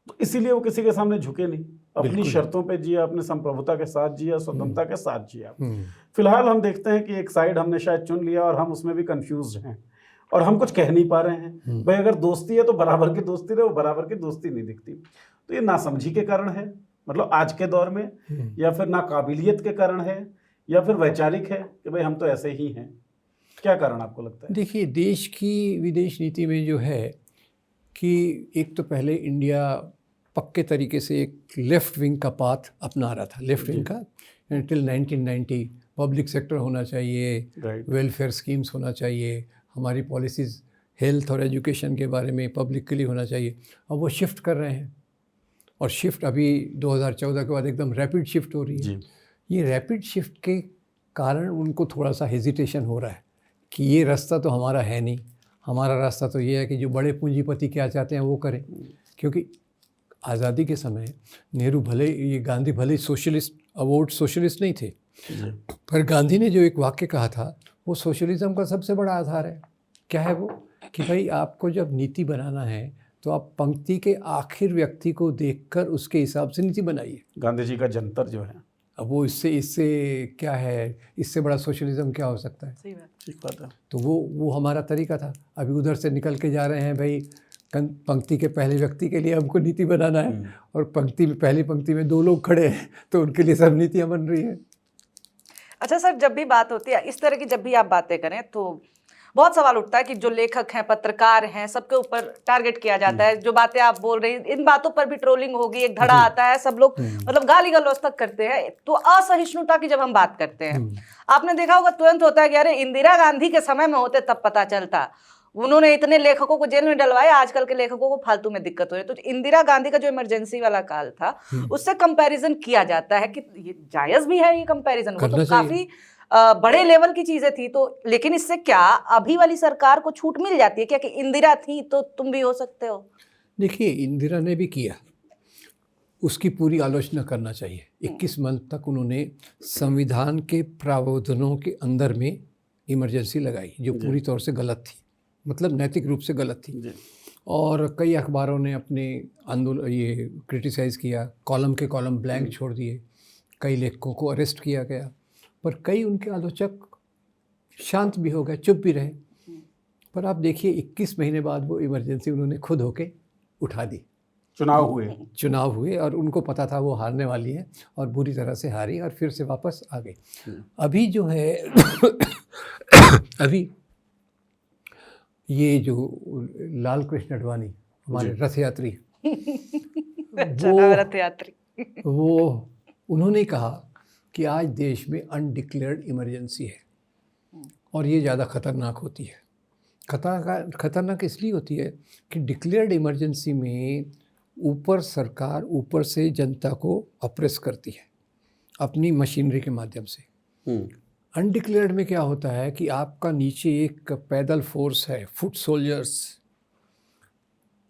तो इसीलिए वो किसी के सामने झुके नहीं, अपनी बिल्कुल। शर्तों पे जिया, अपने संप्रभुता के साथ जिया, स्वतंत्रता के साथ जिया। हम्म, फिलहाल हम देखते हैं कि एक साइड हमने शायद चुन लिया और हम उसमें भी कंफ्यूज हैं और हम कुछ कह नहीं पा रहे हैं। भाई अगर दोस्ती है तो बराबर की दोस्ती रहे, वो बराबर की दोस्ती नहीं दिखती। तो ये नासमझी के कारण है, मतलब आज के दौर में, या फिर नाकाबिलियत के कारण है, या फिर वैचारिक है कि भाई हम तो ऐसे ही हैं? क्या कारण आपको लगता है? देखिए, देश की विदेश नीति में जो है कि एक तो पहले इंडिया पक्के तरीके से एक लेफ़्ट विंग का पाथ अपना रहा था, लेफ़्ट विंग का टिल 1990। पब्लिक सेक्टर होना चाहिए, राइट, वेलफेयर स्कीम्स होना चाहिए, हमारी पॉलिसीज़ हेल्थ और एजुकेशन के बारे में पब्लिक के लिए होना चाहिए। अब वो शिफ्ट कर रहे हैं और शिफ्ट अभी 2014 के बाद एकदम रैपिड शिफ्ट हो रही है। जी, ये रैपिड शिफ्ट के कारण उनको थोड़ा सा हेजिटेशन हो रहा है कि ये रास्ता तो हमारा है नहीं, हमारा रास्ता तो ये है कि जो बड़े पूंजीपति क्या चाहते हैं वो करें। क्योंकि आज़ादी के समय नेहरू भले, ये गांधी भले सोशलिस्ट, अवोर्ड सोशलिस्ट नहीं थे, जी, पर गांधी ने जो एक वाक्य कहा था वो सोशलिज्म का सबसे बड़ा आधार है। क्या है वो? कि भाई आपको जब नीति बनाना है तो आप पंक्ति के आखिर व्यक्ति को देखकर उसके हिसाब से नीति बनाइए। गांधी जी का जंतर जो है, अब वो इससे क्या है, इससे बड़ा सोशलिज्म क्या हो सकता है? सही बात। ठीक बात है। तो वो हमारा तरीका था। अभी उधर से निकल के जा रहे हैं भाई, पंक्ति के पहले व्यक्ति के लिए हमको नीति बनाना है और पंक्ति में, पहली पंक्ति में 2 लोग खड़े हैं तो उनके लिए सब नीतियाँ बन रही हैं। अच्छा सर, जब भी बात होती है इस तरह की, जब भी आप बातें करें तो बहुत सवाल उठता है कि जो लेखक हैं, पत्रकार हैं, सबके ऊपर टारगेट किया जाता है। जो बातें आप बोल रही, इन बातों पर भी ट्रोलिंग होगी, एक धड़ा आता है, सब लोग मतलब गाली गलौज तक करते हैं। तो असहिष्णुता की जब हम बात करते हैं, आपने देखा होगा तुरंत होता है कि अरे इंदिरा गांधी के समय में होते तब पता चलता, उन्होंने इतने लेखकों को जेल में डलवाए, आजकल के लेखकों को फालतू में दिक्कत हो रही है। तो इंदिरा गांधी का जो इमरजेंसी वाला काल था उससे कंपैरिजन किया जाता है कि ये जायज भी है, ये कंपैरिजन, वो तो काफी बड़े लेवल की चीजें थी। तो लेकिन इससे क्या अभी वाली सरकार को छूट मिल जाती है क्या कि इंदिरा थी तो तुम भी हो सकते हो? देखिए, इंदिरा ने भी किया, उसकी पूरी आलोचना करना चाहिए। 21 मंथ तक उन्होंने संविधान के प्रावधानों के अंदर में इमरजेंसी लगाई जो पूरी तौर से गलत थी, मतलब नैतिक रूप से गलत थी। और कई अखबारों ने अपने आंदोलन ये क्रिटिसाइज़ किया, कॉलम के कॉलम ब्लैंक छोड़ दिए, कई लेखकों को अरेस्ट किया गया, पर कई उनके आलोचक शांत भी हो गए, चुप भी रहे। पर आप देखिए 21 महीने बाद वो इमरजेंसी उन्होंने खुद होके उठा दी। चुनाव हुए और उनको पता था वो हारने वाली है और बुरी तरह से हारी और फिर से वापस आ गई। अभी जो है अभी ये जो लाल कृष्ण आडवाणी हमारे रथ यात्री वो उन्होंने कहा कि आज देश में अनडिक्लेयर्ड इमरजेंसी है और ये ज़्यादा ख़तरनाक होती है। खतरनाक इसलिए होती है कि डिक्लेयर्ड इमरजेंसी में ऊपर सरकार ऊपर से जनता को अप्रेस करती है अपनी मशीनरी के माध्यम से। अनडिक्लेयर्ड में क्या होता है कि आपका नीचे एक पैदल फोर्स है, फुट सोल्जर्स,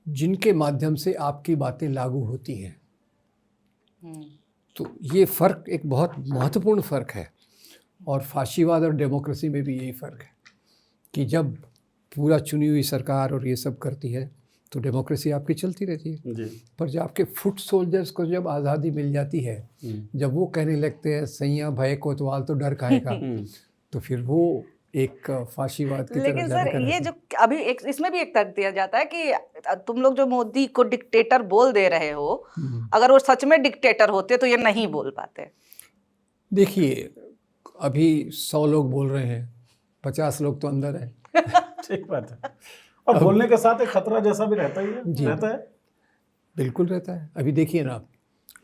जिनके माध्यम से आपकी बातें लागू होती हैं। तो ये फ़र्क एक बहुत महत्वपूर्ण फ़र्क है और फाशीवाद और डेमोक्रेसी में भी यही फ़र्क है कि जब पूरा चुनी हुई सरकार और ये सब करती है तो डेमोक्रेसी आपकी चलती रहती है जी। पर जब आपके फुट सोल्जर्स को जब आज़ादी मिल जाती है, जब वो कहने लगते हैं सैया भय कोतवाल तो डर खाएगा तो फिर वो एक फाशीवाद की तरफ। लेकिन सर ये जो अभी एक इसमें भी एक तर्क दिया जाता है कि तुम लोग जो मोदी को डिक्टेटर बोल दे रहे हो, अगर वो सच में डिक्टेटर होते तो ये नहीं बोल पाते। देखिए, अभी 100 लोग बोल रहे हैं, 50 लोग तो अंदर हैं। ठीक बात है। और बोलने के साथ एक खतरा जैसा भी रहता ही है जी। रहता है, बिल्कुल रहता है। अभी देखिए ना,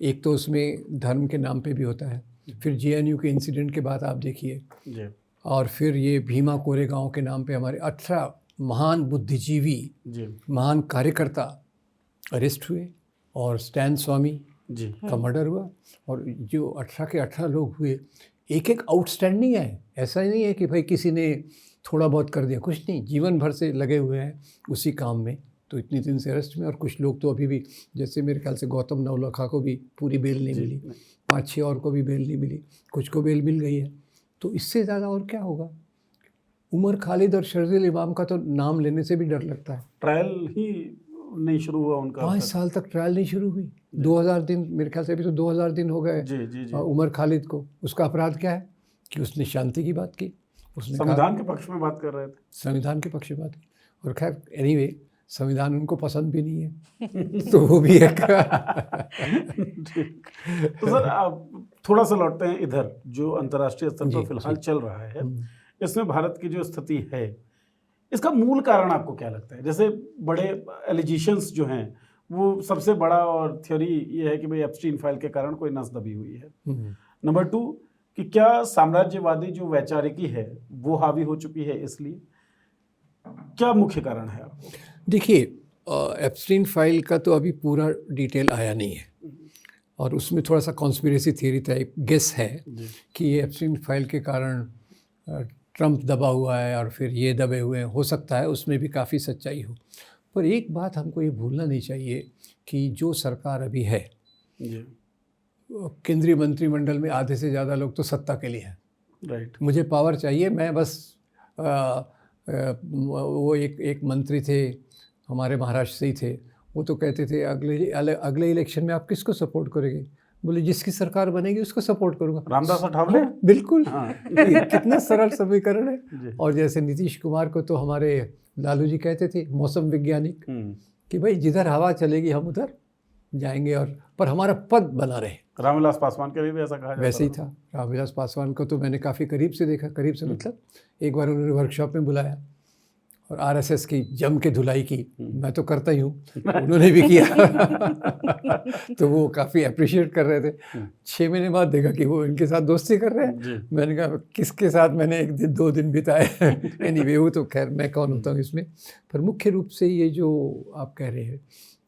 एक तो उसमें धर्म के नाम पे भी होता है, फिर JNU के इंसिडेंट के बाद आप देखिए, और फिर ये भीमा कोरेगांव के नाम पे हमारे 18 महान बुद्धिजीवी, महान कार्यकर्ता अरेस्ट हुए और स्टैन स्वामी जी का मर्डर हुआ, और जो 18 के 18 लोग हुए, एक एक आउटस्टैंडिंग है। ऐसा ही नहीं है कि भाई किसी ने थोड़ा बहुत कर दिया, कुछ नहीं, जीवन भर से लगे हुए हैं उसी काम में। तो इतनी दिन से अरेस्ट में, और कुछ लोग तो अभी भी, जैसे मेरे ख्याल से गौतम नवलखा को भी पूरी बेल नहीं मिली, 5-6 और को भी बेल नहीं मिली, कुछ को बेल मिल गई है। तो इससे ज़्यादा और क्या होगा? उमर खालिद और शर्जील इमाम का तो नाम लेने से भी डर लगता है। ट्रायल ही नहीं शुरू हुआ उनका। 5 साल तक ट्रायल नहीं शुरू हुई। 2000 दिन, मेरे ख्याल से अभी तो 2000 दिन हो गए जी जी जी। उमर खालिद को। उसका अपराध क्या है कि उसने शांति की बात की, उसने संविधान के पक्ष में बात कर रहे थे। संविधान के पक्ष में बात की। और खैर एनीवे, संविधान उनको पसंद भी नहीं है तो वो भी एक तो सर आप थोड़ा सा लौटते हैं इधर, जो अंतर्राष्ट्रीय स्तर पर फिलहाल चल रहा है, इसमें भारत की जो स्थिति है, इसका मूल कारण आपको क्या लगता है? जैसे बड़े एलिगेशंस जो हैं, वो सबसे बड़ा और थ्योरी ये है कि भाई एप्स्टीन फाइल के कारण कोई नस दबी हुई है। नंबर 2 कि क्या साम्राज्यवादी जो वैचारिकी है वो हावी हो चुकी है, इसलिए क्या मुख्य कारण है आपको? देखिए, एप्स्टीन फाइल का तो अभी पूरा डिटेल आया नहीं है, और उसमें थोड़ा सा कॉन्स्पिरेसी थियरी टाइप गेस है कि ये एप्स्टीन फाइल के कारण ट्रंप दबा हुआ है और फिर ये दबे हुए हैं। हो सकता है उसमें भी काफ़ी सच्चाई हो, पर एक बात हमको ये भूलना नहीं चाहिए कि जो सरकार अभी है, केंद्रीय मंत्रिमंडल में आधे से ज़्यादा लोग तो सत्ता के लिए हैं। राइट। मुझे पावर चाहिए, मैं बस वो एक मंत्री थे हमारे महाराष्ट्र से ही थे, वो तो कहते थे अगले इलेक्शन में आप किसको सपोर्ट करेंगे? बोले जिसकी सरकार बनेगी उसको सपोर्ट करूंगा। रामदास अठावले। बिल्कुल। हाँ। कितना सरल समीकरण है। और जैसे नीतीश कुमार को तो हमारे लालू जी कहते थे, मौसम वैज्ञानिक, कि भाई जिधर हवा चलेगी हम उधर जाएंगे, और पर हमारा पद बना रहे। रामविलास पासवान के लिए भी ऐसा कहा जाता वैसे ही था। रामविलास पासवान को तो मैंने काफ़ी करीब से देखा, करीब से मतलब एक बार उन्होंने वर्कशॉप में बुलाया और आरएसएस की जम के धुलाई की। मैं तो करता ही हूँ, उन्होंने भी किया तो वो काफ़ी अप्रिशिएट कर रहे थे। 6 महीने बाद देखा कि वो इनके साथ दोस्ती कर रहे हैं। मैंने कहा किसके साथ मैंने 1-2 दिन बिताए एनीवे, वो तो खैर मैं कौन होता हूँ इसमें। पर मुख्य रूप से ये जो आप कह रहे हैं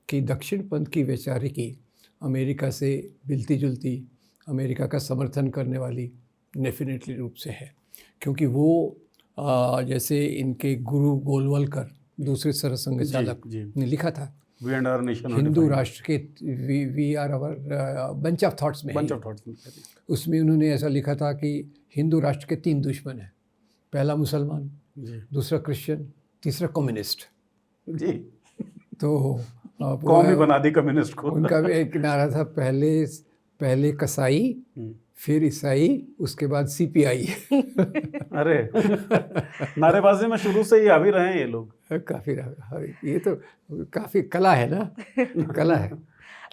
कि दक्षिण पंथ की वैचारिकी अमेरिका से मिलती जुलती, अमेरिका का समर्थन करने वाली डेफिनेटली रूप से है, क्योंकि वो जैसे इनके गुरु गोलवलकर, दूसरे सरसंघ चालक ने लिखा था, हिंदू राष्ट्र के we are our bunch of thoughts में, उसमें उन्होंने ऐसा लिखा था कि हिंदू राष्ट्र के 3 दुश्मन हैं, पहला मुसलमान, दूसरा क्रिश्चियन, तीसरा कम्युनिस्ट। जी। तो कौम ही बना दी कम्युनिस्ट को। उनका भी एक नारा था, पहले कसाई, फिर ईसाई, उसके बाद सीपीआई। अरे नारेबाजी में शुरू से ही आ भी रहे हैं ये लोग। काफ़ी, ये तो काफ़ी कला है ना, कला है।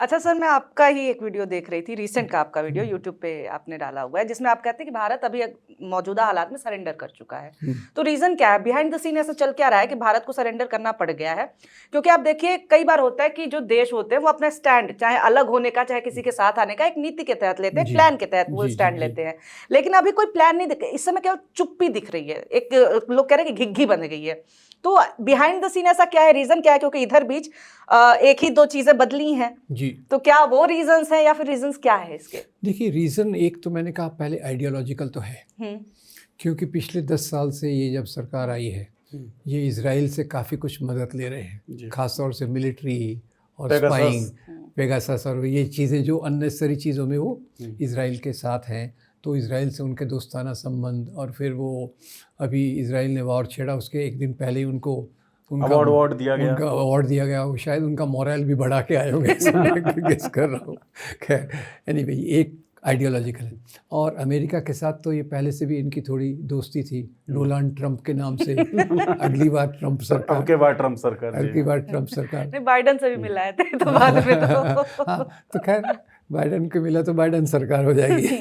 अच्छा सर, मैं आपका ही एक वीडियो देख रही थी, रीसेंट का आपका वीडियो यूट्यूब पे आपने डाला हुआ है, जिसमें आप कहते हैं कि भारत अभी मौजूदा हालात में सरेंडर कर चुका है। तो रीजन क्या है? बिहाइंड द सीन ऐसा चल क्या रहा है कि भारत को सरेंडर करना पड़ गया है? क्योंकि आप देखिए कई बार होता है कि जो देश होते हैं वो अपना स्टैंड, चाहे अलग होने का चाहे किसी के साथ आने का, एक नीति के तहत लेते हैं, प्लान के तहत वो स्टैंड लेते हैं। लेकिन अभी कोई प्लान नहीं दिख, इस समय क्या चुप्पी दिख रही है, एक लोग कह रहे हैं कि घिघी बन गई है। तो बिहाइंड द सीन ऐसा क्या है, रीजन क्या है? क्योंकि इधर बीच 1 ही 2 चीजें बदली हैं जी, तो क्या वो रीजंस हैं या फिर रीजंस क्या है इसके? देखिए, रीजन एक तो मैंने कहा पहले आइडियोलॉजिकल तो है, क्योंकि पिछले 10 साल से ये जब सरकार आई है, ये इजराइल से काफ़ी कुछ मदद ले रहे हैं, खासतौर से मिलिट्री और स्पाइंग, पेगासस और ये चीज़ें जो अननेसेसरी चीज़ों में वो इजराइल के साथ हैं। तो इजराइल से उनके दोस्ताना संबंध, और फिर वो अभी इजराइल ने वॉर छेड़ा, उसके 1 दिन पहले ही उनको उनका अवार्ड दिया गया। वो शायद उनका मोरल भी बढ़ा के आए होंगे, गेस कर रहा हूँ। खैर एनीवे, एक आइडियोलॉजिकल है। और अमेरिका के साथ तो ये पहले से भी इनकी थोड़ी दोस्ती थी, डोनाल्ड ट्रंप के नाम से। अगली बार ट्रंप सरकार, अगली बार ट्रंप सरकार नहीं, बाइडन से भी मिलाए थे तो बाद में तो हाँ, तो खैर बाइडन को मिला तो बाइडन सरकार हो जाएगी।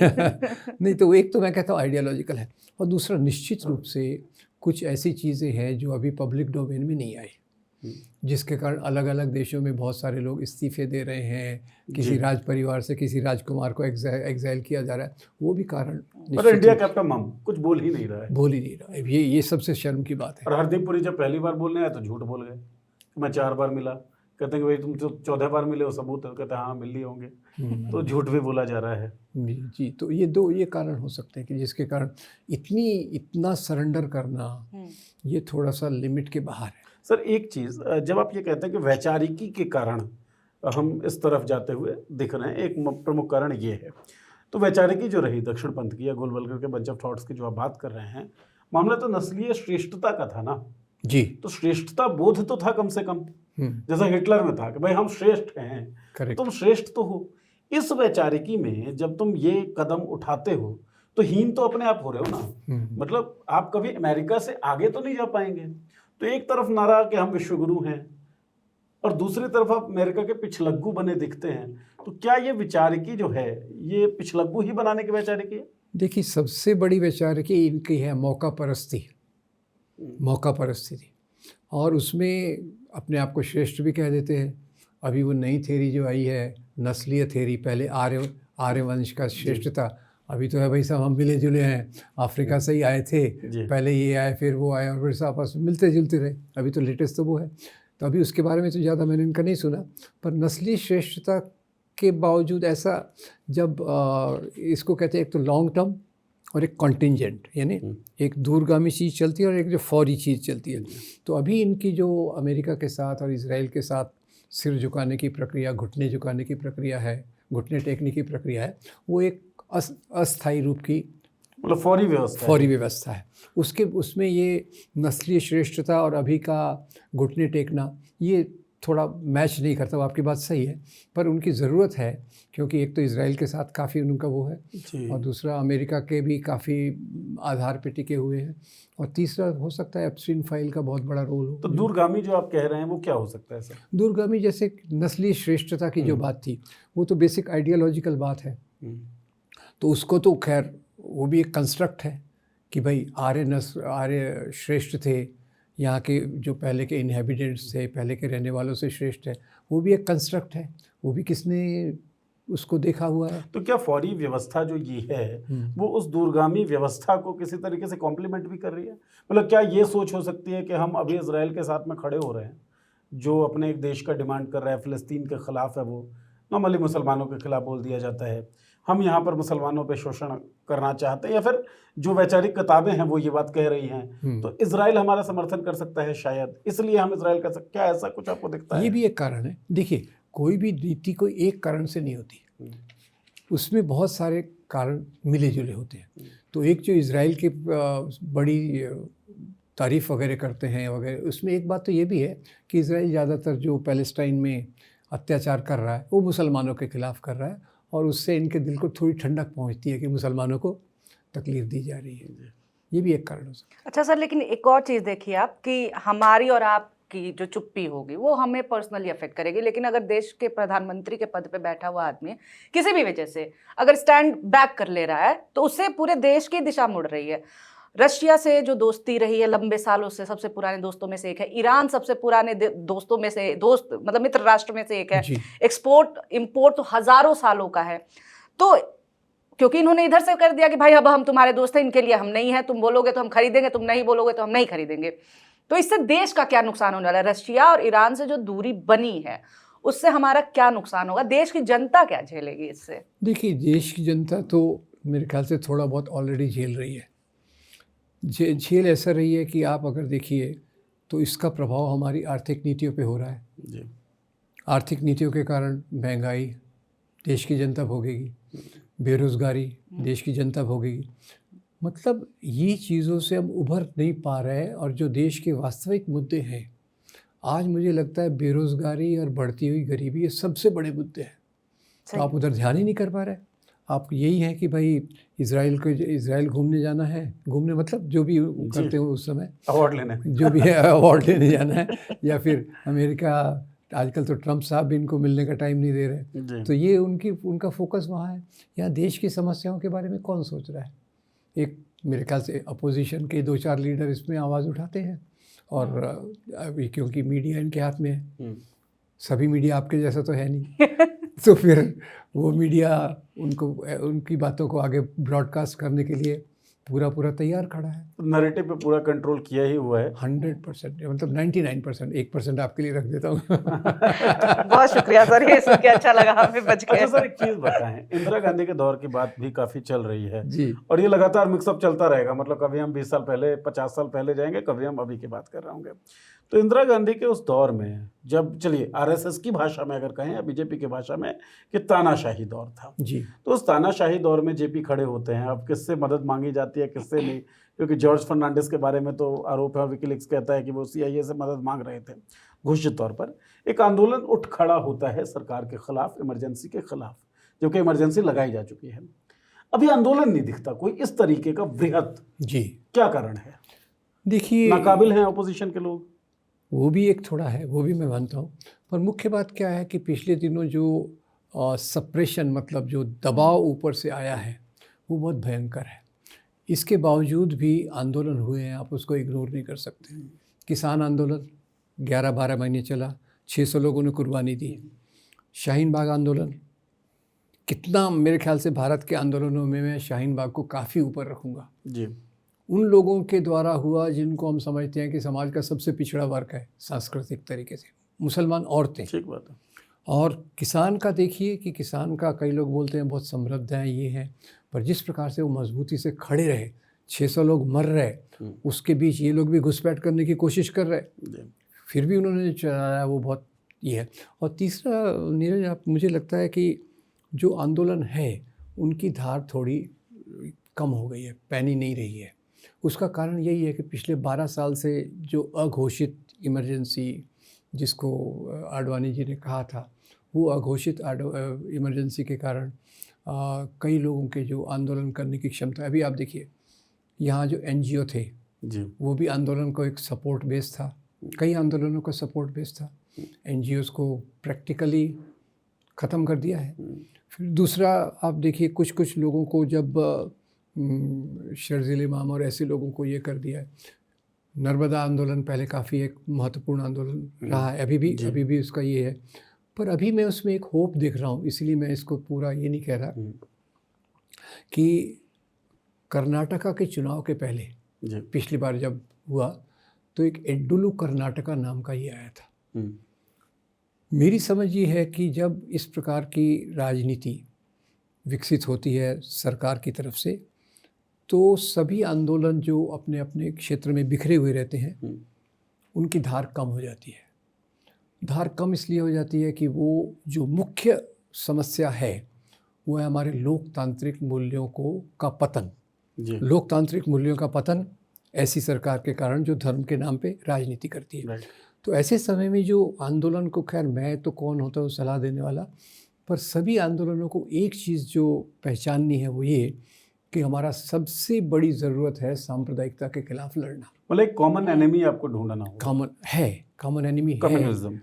नहीं, तो एक तो मैं कहता हूँ आइडियोलॉजिकल है, और दूसरा निश्चित रूप से कुछ ऐसी चीज़ें हैं जो अभी पब्लिक डोमेन में नहीं आई, जिसके कारण अलग अलग देशों में बहुत सारे लोग इस्तीफे दे रहे हैं, किसी राज परिवार से किसी राजकुमार को एग्जाइल किया जा रहा है, वो भी कारण। पर इंडिया कैप्टन मम कुछ बोल ही नहीं रहा है। ये सबसे शर्म की बात है। और हरदीप पुरी जब पहली बार बोलने आए तो झूठ बोल गए, मैं 4 बार मिला, कहते हैं कि भाई तुम तो 14 बार मिले हो, सबूत है? कहते हैं हाँ मिल लिए होंगे। तो झूठ भी बोला जा रहा है। जी, तो ये कारण हो सकते हैं कि जिसके कारण इतना सरेंडर करना ये थोड़ा सा लिमिट के बाहर है। सर एक चीज़, जब आप ये कहते हैं कि वैचारिकी के कारण हम इस तरफ जाते हुए दिख रहे हैं, एक प्रमुख कारण ये है, तो वैचारिकी जो रही दक्षिण पंथ की या गोलवलकर के बंच ऑफ थॉट्स की जो आप बात कर रहे हैं, मामला तो नस्लीय श्रेष्ठता का था ना जी। तो श्रेष्ठता बोध तो था कम से कम, जैसा हिटलर में था कि भाई हम श्रेष्ठ हैं, तुम श्रेष्ठ तो हो। इस वैचारिकी में जब तुम ये कदम उठाते हो तो हीन तो अपने आप हो रहे हो ना। मतलब आप कभी अमेरिका से आगे तो नहीं जा पाएंगे। तो एक तरफ नारा कि हम विश्वगुरु हैं और दूसरी तरफ आप अमेरिका के पिछलग्गू बने दिखते हैं, तो क्या ये विचारिकी जो है ये पिछलग्गू ही बनाने की वैचारिकी है? देखिए, सबसे बड़ी वैचारिकी इनकी है मौका परस्ती थी, और उसमें अपने आप को श्रेष्ठ भी कह देते हैं। अभी वो नई थ्योरी जो आई है नस्लीय थ्योरी, पहले आर्यवंश का श्रेष्ठ था, अभी तो है भाई साहब हम मिले जुले हैं, अफ्रीका से ही आए थे, पहले ये आए फिर वो आए और फिर सब आपस में मिलते जुलते रहे। अभी तो लेटेस्ट तो वो है, तो अभी उसके बारे में तो ज़्यादा मैंने इनका नहीं सुना। पर नस्लीय श्रेष्ठता के बावजूद ऐसा जब इसको कहते हैं एक तो लॉन्ग टर्म और एक कॉन्टिंजेंट, यानी एक दूरगामी चीज़ चलती है और एक जो फौरी चीज़ चलती है। तो अभी इनकी जो अमेरिका के साथ और इजराइल के साथ सिर झुकाने की प्रक्रिया, घुटने झुकाने की प्रक्रिया है, घुटने टेकने की प्रक्रिया है, वो एक अस्थायी रूप की मतलब फौरी व्यवस्था है। उसमें ये नस्लीय श्रेष्ठता और अभी का घुटने टेकना ये थोड़ा मैच नहीं करता। वो आपकी बात सही है, पर उनकी ज़रूरत है, क्योंकि एक तो इजराइल के साथ काफ़ी उनका वो है और दूसरा अमेरिका के भी काफ़ी आधार पे टिके हुए हैं, और तीसरा हो सकता है एप्स्टीन फाइल का बहुत बड़ा रोल हो। तो दूरगामी जो आप कह रहे हैं वो क्या हो सकता है सर? दूरगामी जैसे नस्लीय श्रेष्ठता की जो बात थी वो तो बेसिक आइडियोलॉजिकल बात है, तो उसको तो खैर वो भी एक कंस्ट्रक्ट है कि भाई आर्य श्रेष्ठ थे, यहाँ के जो पहले के इनहेबिटेंट्स थे, पहले के रहने वालों से श्रेष्ठ है, वो भी एक कंस्ट्रक्ट है, वो भी किसने उसको देखा हुआ है। तो क्या फौरी व्यवस्था जो ये है वो उस दूरगामी व्यवस्था को किसी तरीके से कॉम्प्लीमेंट भी कर रही है? मतलब क्या ये सोच हो सकती है कि हम अभी इजराइल के साथ में खड़े हो रहे हैं, जो अपने एक देश का डिमांड कर रहा है, फ़िलिस्तीन के ख़िलाफ़ है, वो नॉर्मली मुसलमानों के खिलाफ बोल दिया जाता है, हम यहाँ पर मुसलमानों पे शोषण करना चाहते हैं, या फिर जो वैचारिक किताबें हैं वो ये बात कह रही हैं, तो इजराइल हमारा समर्थन कर सकता है शायद, इसलिए हम इजराइल कर सकते, क्या ऐसा कुछ आपको दिखता है? ये भी एक कारण है। देखिए, कोई भी नीति कोई एक कारण से नहीं होती, उसमें बहुत सारे कारण मिले जुले होते हैं। तो एक जो इजराइल की बड़ी तारीफ़ वगैरह करते हैं वगैरह, उसमें एक बात तो ये भी है कि इजराइल ज़्यादातर जो पैलेस्टाइन में अत्याचार कर रहा है वो मुसलमानों के ख़िलाफ़ कर रहा है, और उससे इनके दिल को थोड़ी ठंडक पहुंचती है कि मुसलमानों को तकलीफ दी जा रही है। ये भी एक कारण हो सकता है। अच्छा सर, लेकिन एक और चीज़ देखिए आप कि हमारी और आपकी जो चुप्पी होगी वो हमें पर्सनली अफेक्ट करेगी, लेकिन अगर देश के प्रधानमंत्री के पद पे बैठा हुआ आदमी किसी भी वजह से अगर स्टैंड बैक कर ले रहा है तो उससे पूरे देश की दिशा मुड़ रही है। रशिया से जो दोस्ती रही है लंबे सालों से, सबसे पुराने दोस्तों में से एक है। ईरान सबसे पुराने दोस्तों में से मतलब मित्र राष्ट्र में से एक है। एक्सपोर्ट इंपोर्ट तो हजारों सालों का है। तो क्योंकि इन्होंने इधर से कर दिया कि भाई अब हम तुम्हारे दोस्त हैं, इनके लिए हम नहीं हैं, तुम बोलोगे तो हम खरीदेंगे, तुम नहीं बोलोगे तो हम नहीं खरीदेंगे। तो इससे देश का क्या नुकसान होने वाला है? रशिया और ईरान से जो दूरी बनी है उससे हमारा क्या नुकसान होगा? देश की जनता क्या झेलेगी इससे? देखिए, देश की जनता तो मेरे ख्याल से थोड़ा बहुत ऑलरेडी झेल रही है। झेल ऐसा रही है कि आप अगर देखिए तो इसका प्रभाव हमारी आर्थिक नीतियों पे हो रहा है जी। आर्थिक नीतियों के कारण महंगाई देश की जनता भोगेगी, बेरोज़गारी देश की जनता भोगेगी। मतलब ये चीज़ों से हम उभर नहीं पा रहे हैं, और जो देश के वास्तविक मुद्दे हैं आज मुझे लगता है बेरोज़गारी और बढ़ती हुई गरीबी ये सबसे बड़े मुद्दे हैं। तो आप उधर ध्यान ही नहीं कर पा रहे। आप यही है कि भाई इजराइल घूमने जाना है, घूमने मतलब जो भी करते हो उस समय अवार्ड लेने, जो भी है अवार्ड लेने जाना है, या फिर अमेरिका आजकल तो ट्रम्प साहब भी इनको मिलने का टाइम नहीं दे रहे, तो ये उनका फोकस वहाँ है। यहाँ देश की समस्याओं के बारे में कौन सोच रहा है? एक मेरे ख्याल से अपोजिशन के 2-4 लीडर इसमें आवाज़ उठाते हैं, और अभी क्योंकि मीडिया इनके हाथ में है, सभी मीडिया आपके जैसा तो है नहीं तो फिर वो मीडिया उनकी बातों को आगे ब्रॉडकास्ट करने के लिए पूरा तैयार खड़ा है। नैरेटिव पे पूरा कंट्रोल किया ही हुआ है। 100%, मतलब 99%, 1% आपके लिए रख देता हूँ। बहुत शुक्रिया सर, ये सुन के अच्छा लगा, हमें बच गए। अच्छा सर, एक चीज़ बताएं, इंदिरा गांधी के दौर की बात भी काफ़ी चल रही है जी। और ये लगातार मिक्सअप चलता रहेगा, मतलब कभी हम 20 साल पहले 50 साल पहले जाएंगे, कभी हम अभी की बात कर रहे होंगे। तो इंदिरा गांधी के उस दौर में, जब चलिए आरएसएस की भाषा में अगर कहें या बीजेपी की भाषा में, कि तानाशाही दौर था, जी। तो उस तानाशाही दौर में जेपी खड़े होते हैं, अब किससे मदद मांगी जाती है किससे नहीं, क्योंकि जॉर्ज फर्नांडिस के बारे में तो आरोप है और विकीलीक्स कहता है कि वो सीआईए से मदद मांग रहे थे घोषित तौर पर। एक आंदोलन उठ खड़ा होता है सरकार के खिलाफ, इमरजेंसी के खिलाफ, जबकि इमरजेंसी लगाई जा चुकी है। अभी आंदोलन नहीं दिखता कोई इस तरीके का वृहद। जी। क्या कारण है? देखिए, नाकाबिल हैं अपोजिशन के लोग, वो भी एक थोड़ा है, वो भी मैं मानता हूँ, पर मुख्य बात क्या है कि पिछले दिनों जो सप्रेशन, मतलब जो दबाव ऊपर से आया है, वो बहुत भयंकर है। इसके बावजूद भी आंदोलन हुए हैं, आप उसको इग्नोर नहीं कर सकते। किसान आंदोलन 11-12 महीने चला, 600 लोगों ने कुर्बानी दी। शाहीन बाग आंदोलन, कितना, मेरे ख्याल से भारत के आंदोलनों में मैं शाहीन बाग को काफ़ी ऊपर रखूँगा। जी, उन लोगों के द्वारा हुआ जिनको हम समझते हैं कि समाज का सबसे पिछड़ा वर्ग है सांस्कृतिक तरीके से, मुसलमान औरतें। ठीक बात है। और किसान का देखिए कि किसान का, कई लोग बोलते हैं बहुत समृद्ध हैं, ये हैं, पर जिस प्रकार से वो मजबूती से खड़े रहे, 600 लोग मर रहे, उसके बीच ये लोग भी घुसपैठ करने की कोशिश कर रहे, फिर भी उन्होंने चलाया, वो बहुत ये है। और तीसरा नीरज, आप, मुझे लगता है कि जो आंदोलन है उनकी धार थोड़ी कम हो गई है, पैनी नहीं रही है। उसका कारण यही है कि पिछले 12 साल से जो अघोषित इमरजेंसी, जिसको आडवाणी जी ने कहा था, वो अघोषित इमरजेंसी के कारण कई लोगों के जो आंदोलन करने की क्षमता, अभी आप देखिए यहाँ जो एनजीओ थे जी, वो भी आंदोलन को एक सपोर्ट बेस था, कई आंदोलनों का सपोर्ट बेस था, एनजीओज़ को प्रैक्टिकली ख़त्म कर दिया है। फिर दूसरा आप देखिए, कुछ लोगों को जब शर्जील इमाम और ऐसे लोगों को ये कर दिया है। नर्मदा आंदोलन पहले काफ़ी एक महत्वपूर्ण आंदोलन रहा है, अभी भी उसका ये है, पर अभी मैं उसमें एक होप देख रहा हूँ, इसलिए मैं इसको पूरा ये नहीं कह रहा कि कर्नाटका के चुनाव के पहले, पिछली बार जब हुआ तो एक एड्डुलू कर्नाटका नाम का ये आया था। मेरी समझ ये है कि जब इस प्रकार की राजनीति विकसित होती है सरकार की तरफ से, तो सभी आंदोलन जो अपने अपने क्षेत्र में बिखरे हुए रहते हैं, उनकी धार कम हो जाती है। धार कम इसलिए हो जाती है कि वो जो मुख्य समस्या है वो है हमारे लोकतांत्रिक मूल्यों का पतन। लोकतांत्रिक मूल्यों का पतन ऐसी सरकार के कारण जो धर्म के नाम पे राजनीति करती है। तो ऐसे समय में जो आंदोलन को, खैर मैं तो कौन होता हूँ सलाह देने वाला, पर सभी आंदोलनों को एक चीज़ जो पहचाननी है वो ये कि हमारा सबसे बड़ी ज़रूरत है सांप्रदायिकता के खिलाफ लड़ना। मतलब एक कॉमन एनिमी आपको ढूंढना होगा। कॉमन एनिमी है। कम्युनिज्म।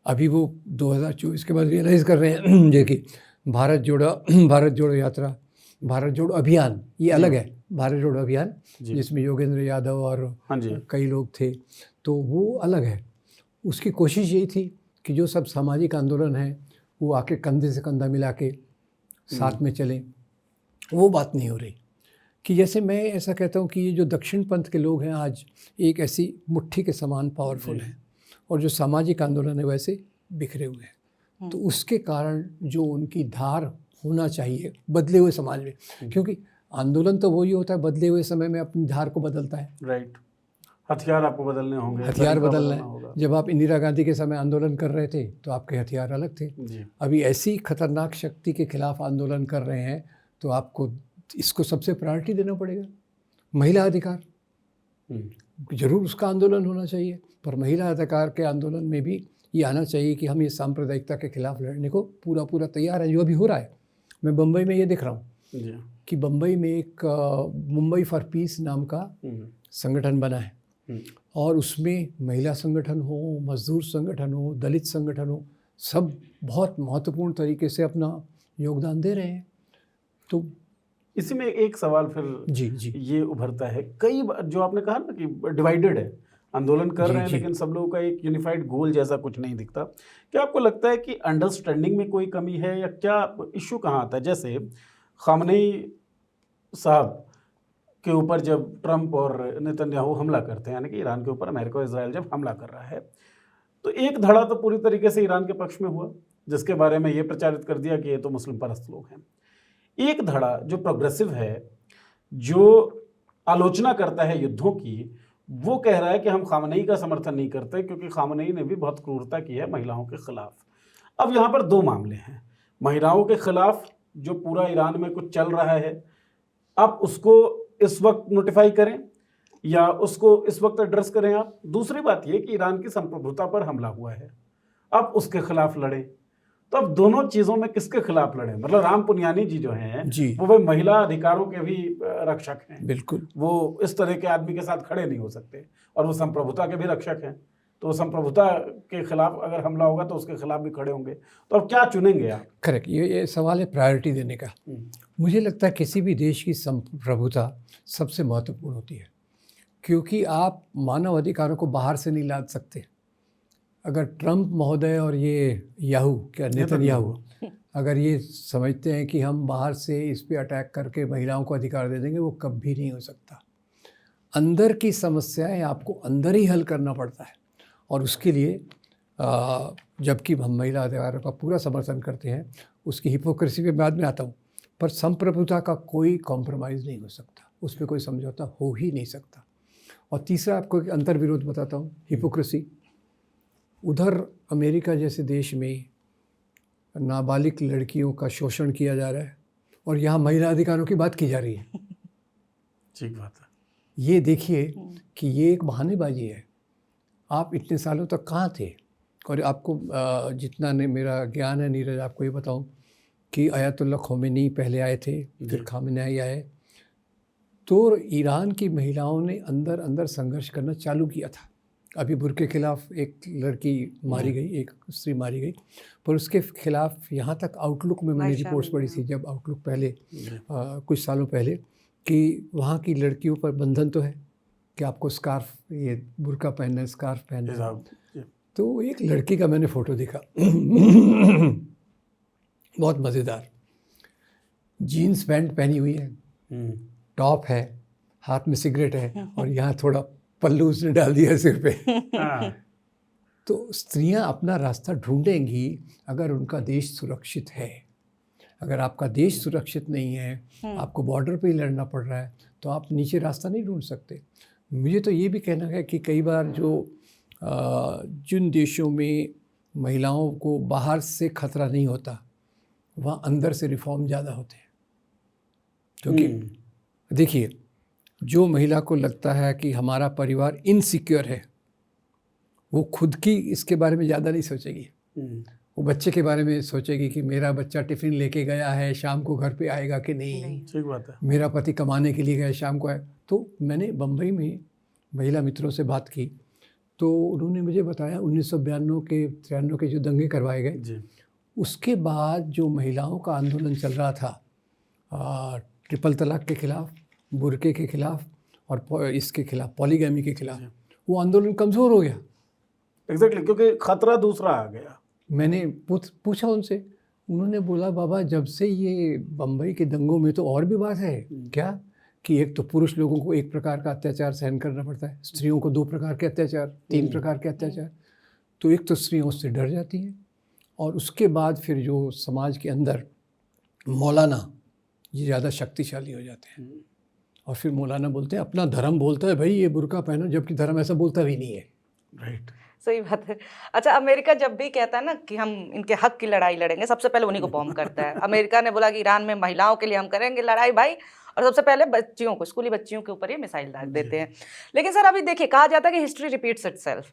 अभी वो 2024 के बाद रियलाइज़ कर रहे हैं जो कि भारत जोड़ो यात्रा, भारत जोड़ो अभियान, ये अलग है, भारत जोड़ो अभियान जिसमें योगेंद्र यादव और कई लोग थे, तो वो अलग है। उसकी कोशिश यही थी कि जो सब सामाजिक आंदोलन है वो आके कंधे से कंधा मिला के साथ में चलें। वो बात नहीं हो रही कि जैसे मैं ऐसा कहता हूँ कि ये जो दक्षिण पंथ के लोग हैं आज एक ऐसी मुट्ठी के समान पावरफुल हैं, और जो सामाजिक आंदोलन है वैसे बिखरे हुए हैं। तो उसके कारण जो उनकी धार होना चाहिए बदले हुए समाज में, क्योंकि आंदोलन तो वही होता है बदले हुए समय में अपनी धार को बदलता है। राइट, हथियार आपको बदलने होंगे, हथियार बदलना है। जब आप इंदिरा गांधी के समय आंदोलन कर रहे थे तो आपके हथियार अलग थे, अभी ऐसी खतरनाक शक्ति के खिलाफ आंदोलन कर रहे हैं तो आपको इसको सबसे प्रायोरिटी देना पड़ेगा। महिला अधिकार, जरूर उसका आंदोलन होना चाहिए, पर महिला अधिकार के आंदोलन में भी ये आना चाहिए कि हम ये सांप्रदायिकता के खिलाफ लड़ने को पूरा तैयार है, जो अभी हो रहा है। मैं बम्बई में ये देख रहा हूँ कि बम्बई में एक मुंबई फॉर पीस नाम का संगठन बना है, और उसमें महिला संगठन हो, मजदूर संगठन हो, दलित संगठन हो, सब बहुत महत्वपूर्ण तरीके से अपना योगदान दे रहे हैं। तो इसी में एक सवाल फिर जी ये उभरता है, कई जो आपने कहा ना कि डिवाइडेड है, आंदोलन कर रहे हैं लेकिन सब लोगों का एक यूनिफाइड गोल जैसा कुछ नहीं दिखता। क्या आपको लगता है कि अंडरस्टैंडिंग में कोई कमी है, या क्या इशू कहाँ आता है? जैसे खामनेई साहब के ऊपर जब ट्रंप और नेतन्याहू हमला करते हैं, यानी कि ईरान के ऊपर अमेरिका और इजराइल जब हमला कर रहा है, तो एक धड़ा तो पूरी तरीके से ईरान के पक्ष में हुआ, जिसके बारे में ये प्रचारित कर दिया कि ये तो मुस्लिम परस्त लोग हैं। एक धड़ा जो प्रोग्रेसिव है, जो आलोचना करता है युद्धों की, वो कह रहा है कि हम खामनेई का समर्थन नहीं करते, क्योंकि खामनेई ने भी बहुत क्रूरता की है महिलाओं के खिलाफ। अब यहाँ पर दो मामले हैं, महिलाओं के खिलाफ जो पूरा ईरान में कुछ चल रहा है, आप उसको इस वक्त नोटिफाई करें या उसको इस वक्त एड्रेस करें आप। दूसरी बात ये कि ईरान की संप्रभुता पर हमला हुआ है, अब उसके खिलाफ लड़ें। तो अब दोनों चीज़ों में किसके खिलाफ लड़ें? मतलब राम पुनियानी जी जो हैं वो भाई महिला अधिकारों के भी रक्षक हैं, बिल्कुल, वो इस तरह के आदमी के साथ खड़े नहीं हो सकते, और वो संप्रभुता के भी रक्षक हैं, तो वो संप्रभुता के खिलाफ अगर हमला होगा तो उसके खिलाफ भी खड़े होंगे। तो अब क्या चुनेंगे आप? करेक्ट, ये सवाल है प्रायोरिटी देने का। मुझे लगता है किसी भी देश की संप्रभुता सबसे महत्वपूर्ण होती है, क्योंकि आप मानव अधिकारों को बाहर से नहीं लाद सकते। अगर ट्रंप महोदय और ये नेतन्याहू अगर ये समझते हैं कि हम बाहर से इस पे अटैक करके महिलाओं को अधिकार दे देंगे, वो कभी नहीं हो सकता। अंदर की समस्याएं आपको अंदर ही हल करना पड़ता है, और उसके लिए जबकि हम महिला अधिकारों का पूरा समर्थन करते हैं, उसकी हिपोक्रेसी पे बाद में आता हूँ, पर संप्रभुता का कोई कॉम्प्रोमाइज़ नहीं हो सकता, उस पर कोई समझौता हो ही नहीं सकता। और तीसरा आपको एक अंतर विरोध बताता हूँ, हिपोक्रेसी। उधर अमेरिका जैसे देश में नाबालिग लड़कियों का शोषण किया जा रहा है, और यहाँ महिला अधिकारों की बात की जा रही है। ठीक बात है। ये देखिए कि ये एक बहानेबाजी है। आप इतने सालों तक कहाँ थे? और आपको जितना ने मेरा ज्ञान है नीरज, आपको ये बताऊं कि आयतुल्लाह खोमेनी पहले आए थे, फिर खामेनेई आए, तो ईरान की महिलाओं ने अंदर अंदर संघर्ष करना चालू किया था। अभी बुर्के के खिलाफ एक लड़की मारी गई, एक स्त्री मारी गई, पर उसके खिलाफ यहाँ तक आउटलुक में मैंने रिपोर्ट्स पढ़ी थी, जब आउटलुक पहले कुछ सालों पहले, कि वहाँ की लड़कियों पर बंधन तो है कि आपको स्कार्फ, ये बुर्का पहनना है, स्कार्फ पहनना है। तो एक लड़की का मैंने फ़ोटो देखा बहुत मज़ेदार, जीन्स पैंट पहनी हुई है, टॉप है, हाथ में सिगरेट है, और यहाँ थोड़ा पल्लू उसने डाल दिया सिर पे। तो स्त्रियां अपना रास्ता ढूंढेंगी अगर उनका देश सुरक्षित है। अगर आपका देश सुरक्षित नहीं है, आपको बॉर्डर पे ही लड़ना पड़ रहा है, तो आप नीचे रास्ता नहीं ढूंढ सकते। मुझे तो ये भी कहना है कि कई बार जिन देशों में महिलाओं को बाहर से खतरा नहीं होता, वहाँ अंदर से रिफॉर्म ज़्यादा होते हैं। क्योंकि देखिए, जो महिला को लगता है कि हमारा परिवार इनसिक्योर है, वो खुद की इसके बारे में ज़्यादा नहीं सोचेगी, वो बच्चे के बारे में सोचेगी कि मेरा बच्चा टिफ़िन लेके गया है, शाम को घर पे आएगा कि नहीं। ठीक बात है। मेरा पति कमाने के लिए गया, शाम को आए। तो मैंने बम्बई में महिला मित्रों से बात की, तो उन्होंने मुझे बताया 1992 के जो दंगे करवाए गए, उसके बाद जो महिलाओं का आंदोलन चल रहा था ट्रिपल तलाक के खिलाफ, बुर्के के खिलाफ, और इसके खिलाफ, पॉलीगैमी के खिलाफ, वो आंदोलन कमज़ोर हो गया। एग्जैक्टली, क्योंकि खतरा दूसरा आ गया। मैंने पूछा उनसे, उन्होंने बोला, बाबा जब से ये बम्बई के दंगों में तो और भी बात है क्या, कि एक तो पुरुष लोगों को एक प्रकार का अत्याचार सहन करना पड़ता है, स्त्रियों को 2 प्रकार के अत्याचार, 3 प्रकार के अत्याचार। तो एक तो स्त्रियाँ उससे डर जाती हैं, और उसके बाद फिर जो समाज के अंदर मौलाना ये ज़्यादा शक्तिशाली हो जाते हैं, और फिर मौलाना बोलते हैं, अपना धर्म बोलता है भाई ये बुर्का पहनो, जबकि धर्म ऐसा बोलता भी नहीं है। राइट, सही बात है। अच्छा, अमेरिका जब भी कहता है ना कि हम इनके हक की लड़ाई लड़ेंगे, सबसे पहले उन्हीं को बॉम्ब करता है। अमेरिका ने बोला कि ईरान में महिलाओं के लिए हम करेंगे लड़ाई भाई, और सबसे पहले बच्चियों को, स्कूली बच्चियों के ऊपर ये मिसाइल दाग देते हैं। लेकिन सर अभी देखिए, कहा जाता है कि हिस्ट्री रिपीट्स इटसेल्फ।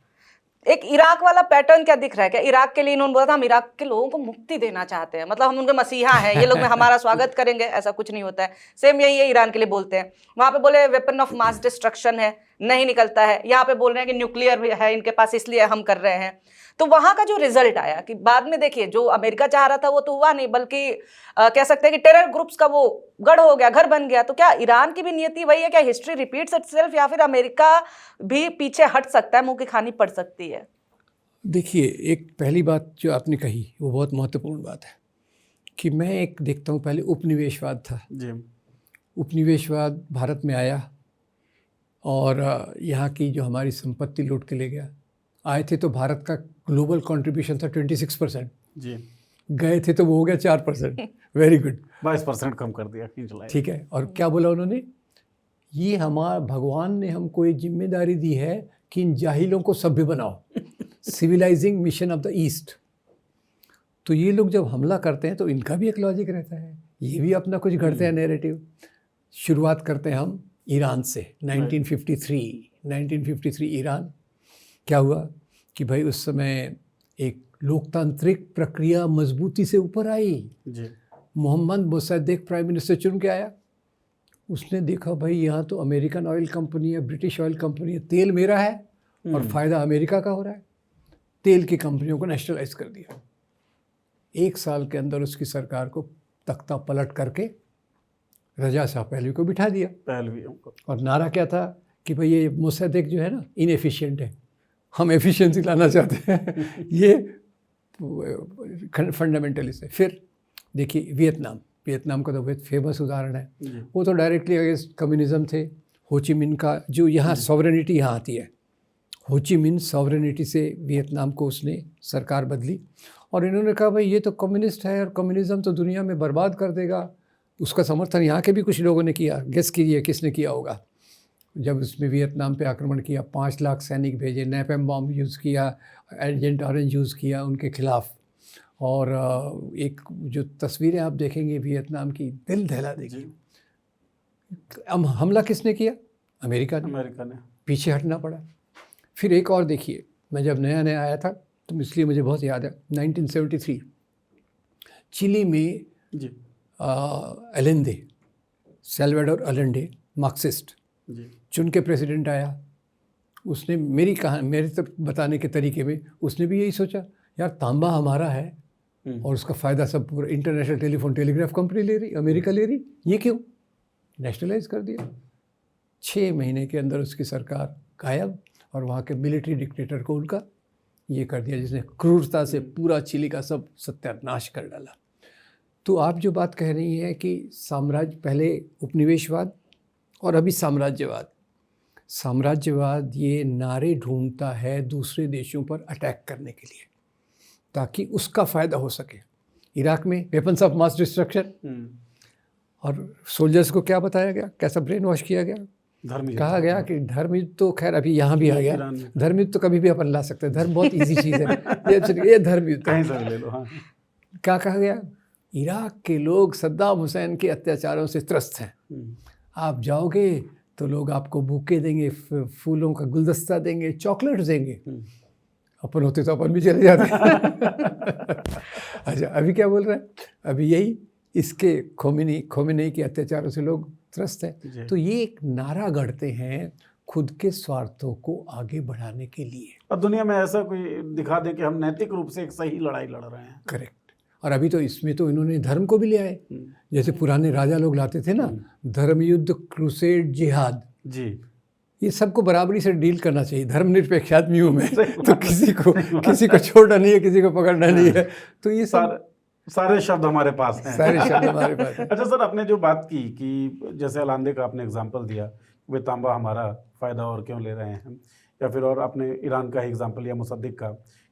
एक इराक वाला पैटर्न क्या दिख रहा है? क्या इराक के लिए इन्होंने बोला था हम इराक के लोगों को मुक्ति देना चाहते हैं, मतलब हम उनके मसीहा हैं, ये लोग में हमारा स्वागत करेंगे? ऐसा कुछ नहीं होता है। सेम यही है ईरान के लिए बोलते हैं। वहां पे बोले वेपन ऑफ मास डिस्ट्रक्शन है, नहीं निकलता है। यहाँ पे बोल रहे हैं कि न्यूक्लियर भी है इनके पास, इसलिए हम कर रहे हैं। तो वहां का जो रिजल्ट आया कि बाद में देखिए, जो अमेरिका चाह रहा था वो तो हुआ नहीं, बल्कि कह सकते हैं कि टेरर ग्रुप्स का वो गढ़ हो गया, घर बन गया। तो क्या ईरान की भी नियति वही है? क्या हिस्ट्री रिपीट्स इटसेल्फ, या फिर अमेरिका भी पीछे हट सकता है, मुंह की खानी पड़ सकती है? देखिए, एक पहली बात जो आपने कही वो बहुत महत्वपूर्ण बात है कि मैं एक देखता हूँ, पहले उपनिवेशवाद था जी, उपनिवेशवाद भारत में आया और यहाँ की जो हमारी संपत्ति लूट के ले गया। आए थे तो भारत का ग्लोबल कंट्रीब्यूशन था 26%, जी, गए थे तो वो हो गया 4%। वेरी गुड, 22% कम कर दिया खींच लाए। ठीक है। और क्या बोला उन्होंने, ये हमारा भगवान ने हमको एक जिम्मेदारी दी है कि इन जाहिलों को सभ्य बनाओ, civilising mission of the east. तो ये लोग जब हमला करते हैं तो इनका भी एक लॉजिक रहता है, ये भी अपना कुछ घड़ते हैं नैरेटिव। शुरुआत करते हैं हम ईरान से। 1953 ईरान। क्या हुआ कि भाई उस समय एक लोकतांत्रिक प्रक्रिया मजबूती से ऊपर आई। जी, मोहम्मद मोसद्देक प्राइम मिनिस्टर चुन के आया। उसने देखा भाई यहाँ तो अमेरिकन ऑयल कंपनी है, ब्रिटिश ऑयल कंपनी है, तेल मेरा है और फ़ायदा अमेरिका का हो रहा है। तेल की कंपनियों को नेशनलाइज कर दिया। 1 साल के अंदर उसकी सरकार को तख्ता पलट करके रजा शाह पहलवी को बिठा दिया। पहलवियों को। और नारा क्या था कि भाई ये मोसद्देक जो है ना इनएफिशिएंट है, हम एफिशिएंसी लाना चाहते हैं। ये फंडामेंटलिस्ट है। फिर देखिए वियतनाम का तो बहुत फेमस उदाहरण है। वो तो डायरेक्टली अगेंस्ट कम्युनिज्म थे। होचिमिन का जो यहाँ सॉवरेनिटी यहाँ आती है, होचिमिन सॉवरेनिटी से वियतनाम को उसने सरकार बदली और इन्होंने कहा भाई ये तो कम्युनिस्ट है और कम्युनिज्म तो दुनिया में बर्बाद कर देगा। उसका समर्थन यहाँ के भी कुछ लोगों ने किया। गेस कीजिए किसने किया होगा। जब उसने वियतनाम पे आक्रमण किया, 5 लाख सैनिक भेजे, नैपैम बॉम्ब यूज़ किया, एजेंट ऑरेंज यूज़ किया उनके खिलाफ। और एक जो तस्वीरें आप देखेंगे वियतनाम की, दिल दहला देगी। अब हमला किसने किया? अमेरिका ने। पीछे हटना पड़ा। फिर एक और देखिए, मैं जब नया आया था तो इसलिए मुझे बहुत याद है, 1973 चिली में अलेंदे, सैल्वाडोर अलेंडे, मार्क्सिस्ट चुन के प्रेसिडेंट आया। उसने मेरे तो बताने के तरीके में उसने भी यही सोचा, यार तांबा हमारा है और उसका फ़ायदा सब पूरा इंटरनेशनल टेलीग्राफ कंपनी ले रही, अमेरिका ले रही, ये क्यों? नेशनलाइज कर दिया। 6 महीने के अंदर उसकी सरकार गायब और वहाँ के मिलिट्री डिक्टेटर को उनका ये कर दिया, जिसने क्रूरता से पूरा चिली का सब सत्यानाश कर डाला। तो आप जो बात कह रही हैं कि साम्राज्य, पहले उपनिवेशवाद और अभी साम्राज्यवाद ये नारे ढूंढता है दूसरे देशों पर अटैक करने के लिए ताकि उसका फ़ायदा हो सके। इराक में वेपन्स ऑफ मास डिस्ट्रक्शन, और सोल्जर्स को क्या बताया गया, कैसा ब्रेन वॉश किया गया। कहा गया कि धर्म युद्ध तो खैर अभी यहाँ भी आ गया, धर्म युद्ध तो कभी भी अपन ला सकते हैं, धर्म बहुत इजी चीज़ है, ये धर्म युद्ध कहीं से ले लो। हाँ, क्या कहा गया, इराक के लोग सद्दाम हुसैन के अत्याचारों से त्रस्त हैं, आप जाओगे तो लोग आपको बुके देंगे, फूलों का गुलदस्ता देंगे, चॉकलेट्स देंगे। अपन होते तो अपन भी चले जाते। अच्छा, अभी क्या बोल रहे हैं, अभी यही इसके खोमेनी के अत्याचारों से लोग त्रस्त हैं। तो ये एक नारा गढ़ते हैं खुद के स्वार्थों को आगे बढ़ाने के लिए, और दुनिया में ऐसा कोई दिखा दें कि हम नैतिक रूप से एक सही लड़ाई लड़ रहे हैं। करेक्ट। और अभी तो इसमें तो इन्होंने धर्म को भी ले आए, जैसे पुराने राजा लोग लाते थे ना, धर्म युद्ध, क्रूसेड, जिहाद जी, ये सबको बराबरी से डील करना चाहिए। धर्मनिरपेक्ष आदमी हूँ मैं, तो किसी को छोड़ना नहीं है, किसी को पकड़ना नहीं है। तो ये सारे शब्द हमारे पास हैं। सारे शब्द हमारे पास हैं। अच्छा सर, आपने जो बात की कि जैसे अलांदे का आपने एग्जांपल दिया, वे तांबा हमारा फ़ायदा और क्यों ले रहे हैं, या फिर और आपने ईरान का एग्जांपल लिया मोसद्देक का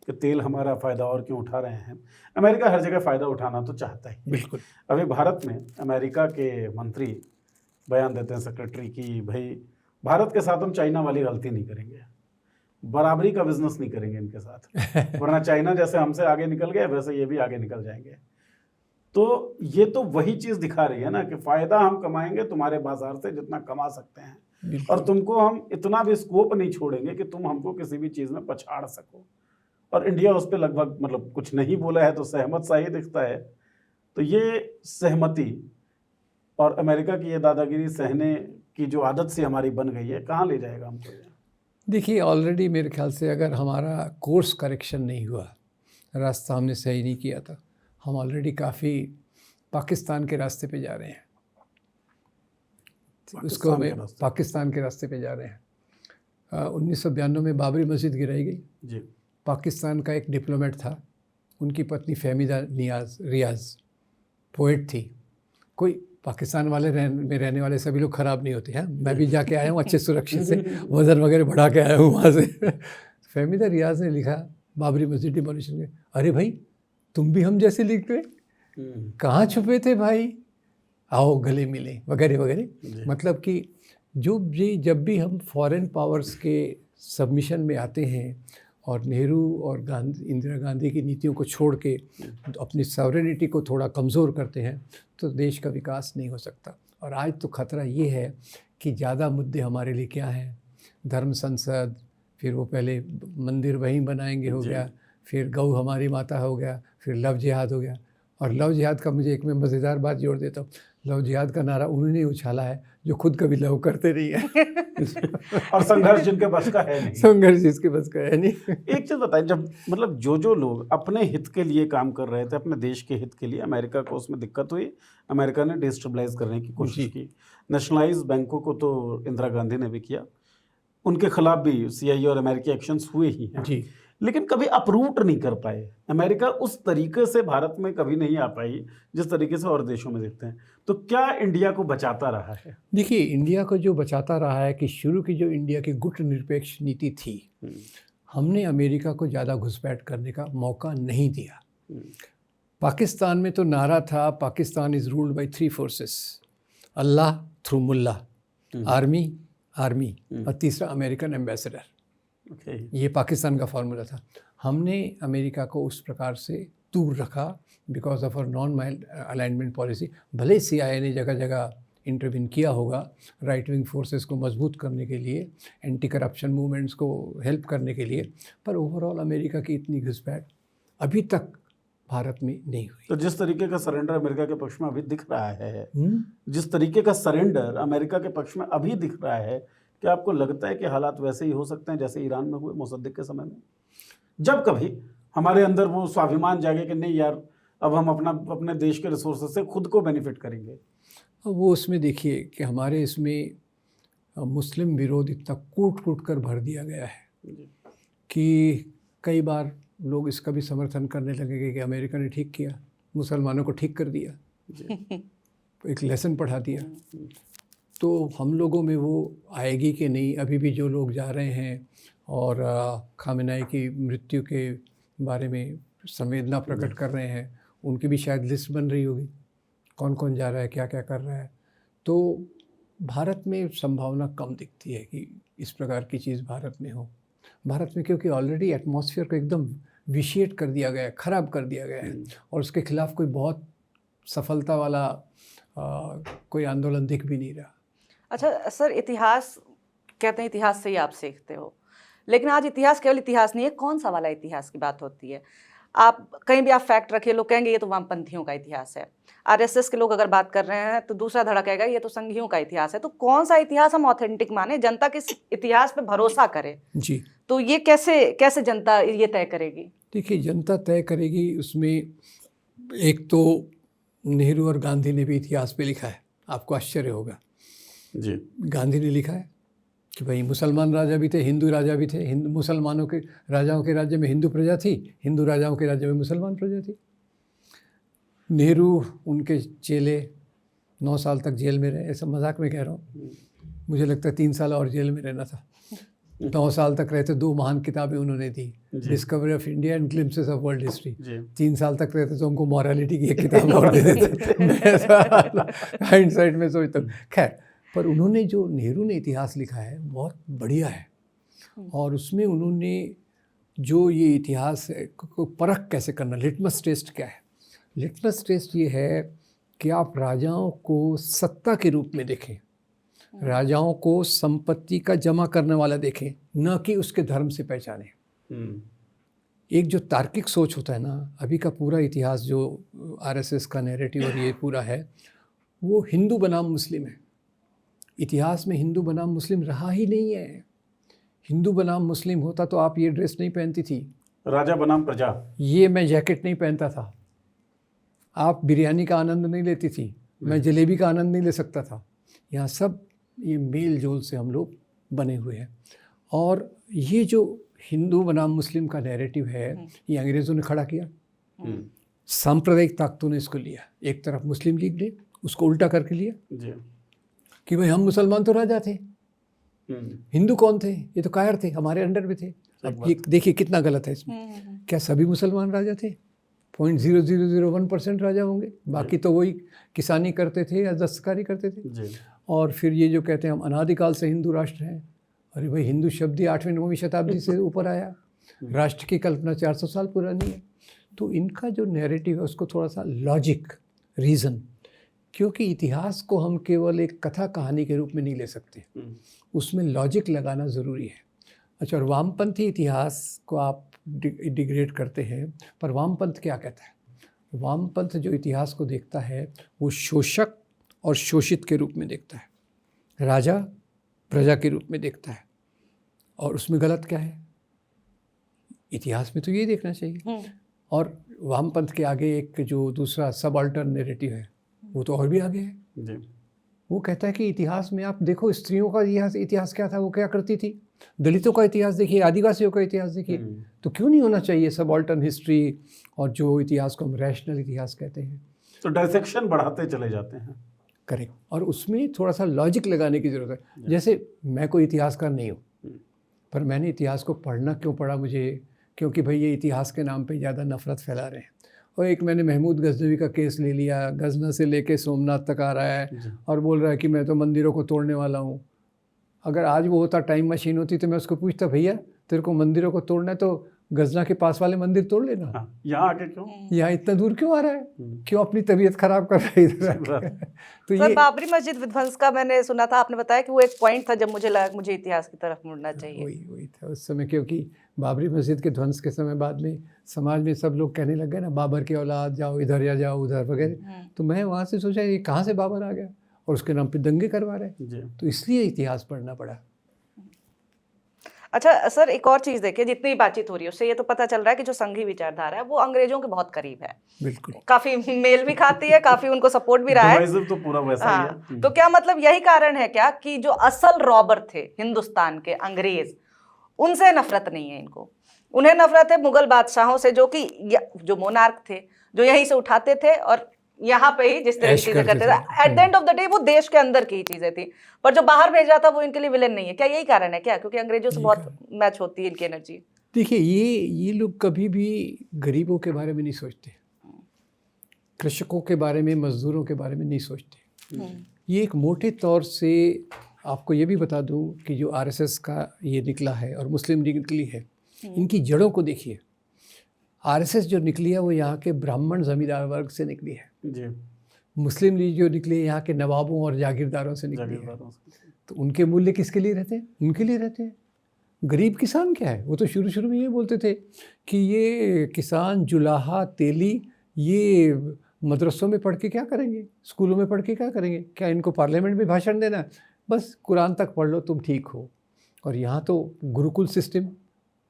कि तेल हमारा फ़ायदा और क्यों उठा रहे हैं। अमेरिका हर जगह फ़ायदा उठाना तो चाहता ही। बिल्कुल। अभी भारत में अमेरिका के मंत्री बयान देते हैं, सेक्रेटरी, कि भाई भारत के साथ हम चाइना वाली गलती नहीं करेंगे, बराबरी का बिजनेस नहीं करेंगे इनके साथ, वरना चाइना जैसे हमसे आगे निकल गए वैसे ये भी आगे निकल जाएंगे। तो ये तो वही चीज़ दिखा रही है ना कि फ़ायदा हम कमाएंगे तुम्हारे बाजार से जितना कमा सकते हैं, और तुमको हम इतना भी स्कोप नहीं छोड़ेंगे कि तुम हमको किसी भी चीज़ में पछाड़ सको। और इंडिया उस पर लगभग मतलब कुछ नहीं बोला है तो सहमत सा ही दिखता है। तो ये सहमति और अमेरिका की ये दादागिरी सहने की जो आदत सी हमारी बन गई है, कहाँ ले जाएगा हमको ये? देखिए, ऑलरेडी मेरे ख्याल से अगर हमारा कोर्स करेक्शन नहीं हुआ, रास्ता हमने सही नहीं किया था, हम ऑलरेडी काफ़ी पाकिस्तान के रास्ते पे जा रहे हैं। उसको हमें पाकिस्तान के रास्ते पे जा रहे हैं। 1992 में बाबरी मस्जिद गिराई गई जी। पाकिस्तान का एक डिप्लोमेट था, उनकी पत्नी फहमीदा रियाज पोएट थी, कोई पाकिस्तान वाले में रहने वाले सभी लोग ख़राब नहीं होते हैं। मैं भी जाके आया हूँ अच्छे सुरक्षित से, वज़न वगैरह बढ़ा के आया हूँ वहाँ से। फहमीदा रियाज ने लिखा बाबरी मस्जिद डिमोलिशन के, अरे भाई तुम भी हम जैसे लिख रहे, कहाँ छुपे थे भाई, आओ गले मिले वगैरह वगैरह। मतलब कि जब भी हम फॉरेन पावर्स के सबमिशन में आते हैं और नेहरू और इंदिरा गांधी की नीतियों को छोड़ के अपनी सॉवरेनिटी को थोड़ा कमज़ोर करते हैं तो देश का विकास नहीं हो सकता। और आज तो ख़तरा ये है कि ज़्यादा मुद्दे हमारे लिए क्या हैं, धर्म संसद, फिर वो पहले मंदिर वहीं बनाएंगे हो गया, फिर गौ हमारी माता हो गया, फिर लव जिहाद हो गया। और लव जिहाद का मुझे एक में मज़ेदार बात जोड़ देता हूँ, लव जिहाद का नारा उन्होंने उछाला है जो खुद कभी लव करते नहीं है। और संघर्ष जिनके बस का है नहीं, संघर्ष जिसके बस का है नहीं। एक चीज़ बताएं, जब मतलब जो लोग अपने हित के लिए काम कर रहे थे, अपने देश के हित के लिए, अमेरिका को उसमें दिक्कत हुई, अमेरिका ने डिस्टेबलाइज करने की कोशिश की, नेशनलाइज बैंकों को तो इंदिरा गांधी ने भी किया, उनके खिलाफ भी CIA और अमेरिकी एक्शंस हुए ही हैं जी, लेकिन कभी अपरूट नहीं कर पाए। अमेरिका उस तरीके से भारत में कभी नहीं आ पाई जिस तरीके से और देशों में देखते हैं। तो क्या इंडिया को बचाता रहा है? देखिए इंडिया को जो बचाता रहा है कि शुरू की जो इंडिया की गुट निरपेक्ष नीति थी, हमने अमेरिका को ज़्यादा घुसपैठ करने का मौका नहीं दिया। पाकिस्तान में तो नारा था, Pakistan is ruled by 3 forces, Allah through mullah, army और तीसरा अमेरिकन एम्बेसडर। ये पाकिस्तान का फार्मूला था। हमने अमेरिका को उस प्रकार से दूर रखा because of our non alignment policy. भले CIA ने जगह जगह इंटरवीन किया होगा राइट विंग फोर्सेस को मजबूत करने के लिए, एंटी करप्शन मूवमेंट्स को हेल्प करने के लिए, पर ओवरऑल अमेरिका की इतनी घुसपैठ अभी तक भारत में नहीं हुई। तो जिस तरीके का सरेंडर अमेरिका के पक्ष में अभी दिख रहा है, जिस तरीके का सरेंडर अमेरिका के पक्ष में अभी दिख रहा है, क्या आपको लगता है कि हालात वैसे ही हो सकते हैं जैसे ईरान में हुए मोसद्देक के समय में? जब कभी हमारे अंदर वो स्वाभिमान जागे कि नहीं यार, अब हम अपने देश के रिसोर्सेज से खुद को बेनिफिट करेंगे। वो उसमें देखिए कि हमारे इसमें मुस्लिम विरोध इतना कूट कर भर दिया गया है कि कई बार लोग इसका भी समर्थन करने लगेंगे कि अमेरिका ने ठीक किया, मुसलमानों को ठीक कर दिया, एक लेसन पढ़ा दिया। तो हम लोगों में वो आएगी कि नहीं? अभी भी जो लोग जा रहे हैं और खामेनेई की मृत्यु के बारे में संवेदना प्रकट कर रहे हैं, उनकी भी शायद लिस्ट बन रही होगी, कौन कौन जा रहा है, क्या क्या कर रहा है। तो भारत में संभावना कम दिखती है कि इस प्रकार की चीज़ भारत में हो। भारत में क्योंकि ऑलरेडी एटमॉस्फेयर को एकदम विशिएट कर दिया गया है, ख़राब कर दिया गया है, और उसके खिलाफ कोई बहुत सफलता वाला कोई आंदोलन दिख भी नहीं रहा। अच्छा सर, इतिहास कहते हैं इतिहास से ही आप सीखते हो, लेकिन आज इतिहास केवल इतिहास नहीं है, कौन सा वाला इतिहास की बात होती है। आप कहीं भी आप फैक्ट रखिए, लोग कहेंगे ये तो वामपंथियों का इतिहास है। RSS के लोग अगर बात कर रहे हैं तो दूसरा धड़ा कहेगा ये तो संघियों का इतिहास है। तो कौन सा इतिहास हम ऑथेंटिक माने, जनता किस इतिहास पे भरोसा करे? जी, तो ये कैसे जनता ये तय करेगी? देखिए जनता तय करेगी, उसमें एक तो नेहरू और गांधी ने भी इतिहास पे लिखा है, आपको आश्चर्य होगा जी। गांधी ने लिखा है कि भाई मुसलमान राजा भी थे, हिंदू राजा भी थे, मुसलमानों के राजाओं के राज्य में हिंदू प्रजा थी, हिंदू राजाओं के राज्य में मुसलमान प्रजा थी। नेहरू उनके चेले 9 साल तक जेल में रहे, ऐसा मजाक में कह रहा हूँ, मुझे लगता है 3 साल और जेल में रहना था। 9 साल तक रहते, 2 महान किताबें उन्होंने दी, discovery of India and glimpses of world history. 3 साल तक रहते तो हमको मॉरलिटी की एक किताब और दे देते। मैं ऐसा हाइंडसाइट में सोचता हूँ। खैर, पर उन्होंने जो नेहरू ने इतिहास लिखा है बहुत बढ़िया है, और उसमें उन्होंने जो ये इतिहास को परख कैसे करना, लिटमस टेस्ट क्या है। लिटमस टेस्ट ये है कि आप राजाओं को सत्ता के रूप में देखें, राजाओं को संपत्ति का जमा करने वाला देखें, न कि उसके धर्म से पहचानें। एक जो तार्किक सोच होता है ना, अभी का पूरा इतिहास जो RSS का नैरेटिव और ये पूरा है, वो हिंदू बनाम मुस्लिम है। इतिहास में हिंदू बनाम मुस्लिम रहा ही नहीं है। हिंदू बनाम मुस्लिम होता तो आप ये ड्रेस नहीं पहनती थी, राजा बनाम प्रजा, ये मैं जैकेट नहीं पहनता था, आप बिरयानी का आनंद नहीं लेती थी, मैं जलेबी का आनंद नहीं ले सकता था। यहाँ सब ये मेल जोल से हम लोग बने हुए हैं। और ये जो हिंदू बनाम मुस्लिम का नैरेटिव है, ये अंग्रेज़ों ने खड़ा किया, सांप्रदायिक ताकतों ने इसको लिया। एक तरफ मुस्लिम लीग ने उसको उल्टा करके लिया जी। कि भाई हम मुसलमान तो राजा थे, हिंदू कौन थे, ये तो कायर थे, हमारे अंडर में थे। अब ये देखिए कितना गलत है इसमें। क्या सभी मुसलमान राजा थे? 0.0001% राजा होंगे, बाकी तो वही किसानी करते थे या दस्तकारी करते थे। जी। और फिर ये जो कहते हैं हम अनादिकाल से हिंदू राष्ट्र हैं, अरे भाई हिंदू शब्द ही 8वीं-9वीं शताब्दी से ऊपर आया, राष्ट्र की कल्पना 400 साल पुरानी है। तो इनका जो नैरेटिव है उसको थोड़ा सा लॉजिक, रीज़न, क्योंकि इतिहास को हम केवल एक कथा कहानी के रूप में नहीं ले सकते, उसमें लॉजिक लगाना ज़रूरी है। अच्छा, और वामपंथी इतिहास को आप डिग्रेड करते हैं, पर वामपंथ क्या कहता है? वामपंथ जो इतिहास को देखता है वो शोषक और शोषित के रूप में देखता है, राजा प्रजा के रूप में देखता है। और उसमें गलत क्या है? इतिहास में तो ये देखना चाहिए। और वामपंथ के आगे एक जो दूसरा सबअल्टर्न नैरेटिव है वो तो और भी आगे है जी। वो कहता है कि इतिहास में आप देखो स्त्रियों का इतिहास क्या था, वो क्या करती थी, दलितों का इतिहास देखिए, आदिवासियों का इतिहास देखिए। तो क्यों नहीं होना चाहिए सबअल्टर्न हिस्ट्री और जो इतिहास को हम रैशनल इतिहास कहते हैं? तो डायसेक्शन बढ़ाते चले जाते हैं। करेक्ट। और उसमें थोड़ा सा लॉजिक लगाने की ज़रूरत है। जैसे मैं कोई इतिहासकार नहीं हूँ, पर मैंने इतिहास को पढ़ना क्यों पड़ा मुझे? क्योंकि भाई ये इतिहास के नाम पे ज़्यादा नफ़रत फैला रहे हैं। और एक मैंने महमूद गजनवी का केस ले लिया, गजना से लेके सोमनाथ तक आ रहा है और बोल रहा है कि मैं तो मंदिरों को तोड़ने वाला हूँ। अगर आज वो होता, टाइम मशीन होती, तो मैं उसको पूछता, भैया तेरे को मंदिरों को तोड़ना है तो गजना के पास वाले मंदिर तोड़ लेना, यहाँ आके क्यों, यहाँ इतना दूर क्यों आ रहा है, क्यों अपनी तबीयत खराब कर रहा है इधर? तो सर, ये बाबरी मस्जिद विध्वंस का मैंने सुना था, आपने बताया कि वो एक पॉइंट था जब मुझे लगा मुझे इतिहास की तरफ मुड़ना चाहिए। वही था उस समय, क्योंकि बाबरी मस्जिद के ध्वंस के समय बाद में समाज में सब लोग कहने लग गए ना, बाबर की औलाद, जाओ इधर या जाओ उधर वगैरह। तो मैं वहाँ से सोचा ये कहाँ से बाबर आ गया, और उसके नाम पे दंगे करवा रहे, तो इसलिए इतिहास पढ़ना पड़ा। अच्छा सर, एक और चीज देखिए, जितनी बातचीत हो रही है उससे ये तो पता चल रहा है कि जो संघी विचारधारा है वो अंग्रेजों के बहुत करीब है, बिल्कुल काफी मेल भी खाती है, काफी उनको सपोर्ट भी रहा है। तो पूरा वैसा ही है। तो क्या मतलब यही कारण है क्या कि जो असल रॉबर थे हिंदुस्तान के अंग्रेज, उनसे नफरत नहीं है इनको? उन्हें नफरत है मुगल बादशाहों से, जो कि जो मोनार्क थे, जो यहीं से उठाते थे और यहाँ पे ही जिस तरह की चीजें करते थे, at the end of the day वो देश के अंदर की ही चीजें थी, पर जो बाहर भेज रहा था वो इनके लिए विलेन नहीं है। क्या यही कारण है क्या, क्योंकि अंग्रेजों से बहुत मैच होती है इनकी एनर्जी? देखिए, ये लोग कभी भी गरीबों के बारे में नहीं सोचते, कृषकों के बारे में, मजदूरों के बारे में नहीं सोचते। ये एक मोटे तौर से आपको ये भी बता दूं कि जो आरएसएस का ये निकला है और मुस्लिम लीग निकली है, इनकी जड़ों को देखिए। आरएसएस जो निकली है वो यहाँ के ब्राह्मण जमींदार वर्ग से निकली है जी। मुस्लिम लीग जो निकली है यहाँ के नवाबों और जागीरदारों से निकली है। तो उनके मूल्य किसके लिए रहते हैं? उनके लिए रहते हैं। गरीब किसान क्या है? वो तो शुरू शुरू में ये बोलते थे कि ये किसान जुलाहा तेली ये मदरसों में पढ़ के क्या करेंगे, स्कूलों में पढ़ के क्या करेंगे, क्या इनको पार्लियामेंट में भाषण देना, बस कुरान तक पढ़ लो तुम ठीक हो। और यहाँ तो गुरुकुल सिस्टम,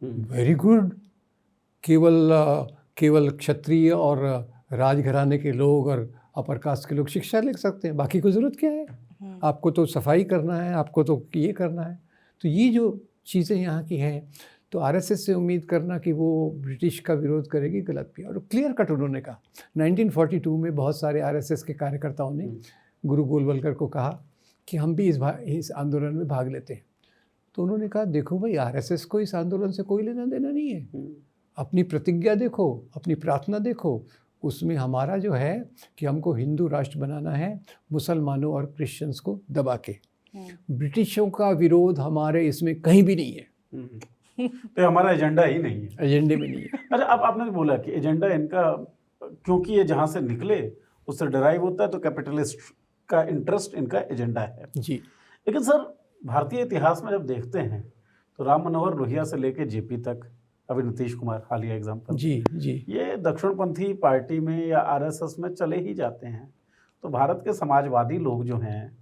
वेरी गुड, केवल क्षत्रिय और राजघराने के लोग और अपर कास्ट के लोग शिक्षा ले सकते हैं, बाकी को ज़रूरत क्या है? आपको तो सफाई करना है, आपको तो ये करना है। तो ये जो चीज़ें यहाँ की हैं, तो आरएसएस से उम्मीद करना कि वो ब्रिटिश का विरोध करेगी, गलत भी है। और क्लियर कट उन्होंने कहा 1942 में बहुत सारे आरएसएस के कार्यकर्ताओं ने गुरु गोलवलकर को कहा कि हम भी इस आंदोलन में भाग लेते हैं। तो उन्होंने कहा देखो भाई, आरएसएस को इस आंदोलन से कोई लेना देना नहीं है, अपनी प्रतिज्ञा देखो, अपनी प्रार्थना देखो, उसमें हमारा जो है कि हमको हिंदू राष्ट्र बनाना है, मुसलमानों और क्रिश्चियंस को दबा के। ब्रिटिशों का विरोध हमारे इसमें कहीं भी नहीं है, तो हमारा एजेंडा ही नहीं है, एजेंडे में नहीं है। अच्छा, अब आपने बोला कि एजेंडा इनका, क्योंकि ये जहाँ से निकले उससे डराइव होता है, तो कैपिटलिस्ट का इंटरेस्ट इनका एजेंडा है जी। लेकिन सर, भारतीय इतिहास में जब देखते हैं तो राम मनोहर लोहिया से लेके जेपी तक, अभी नीतीश कुमार हालिया एग्जाम्पल, जी, ये दक्षिणपंथी पार्टी में या आरएसएस में चले ही जाते हैं। तो भारत के समाजवादी लोग जो हैं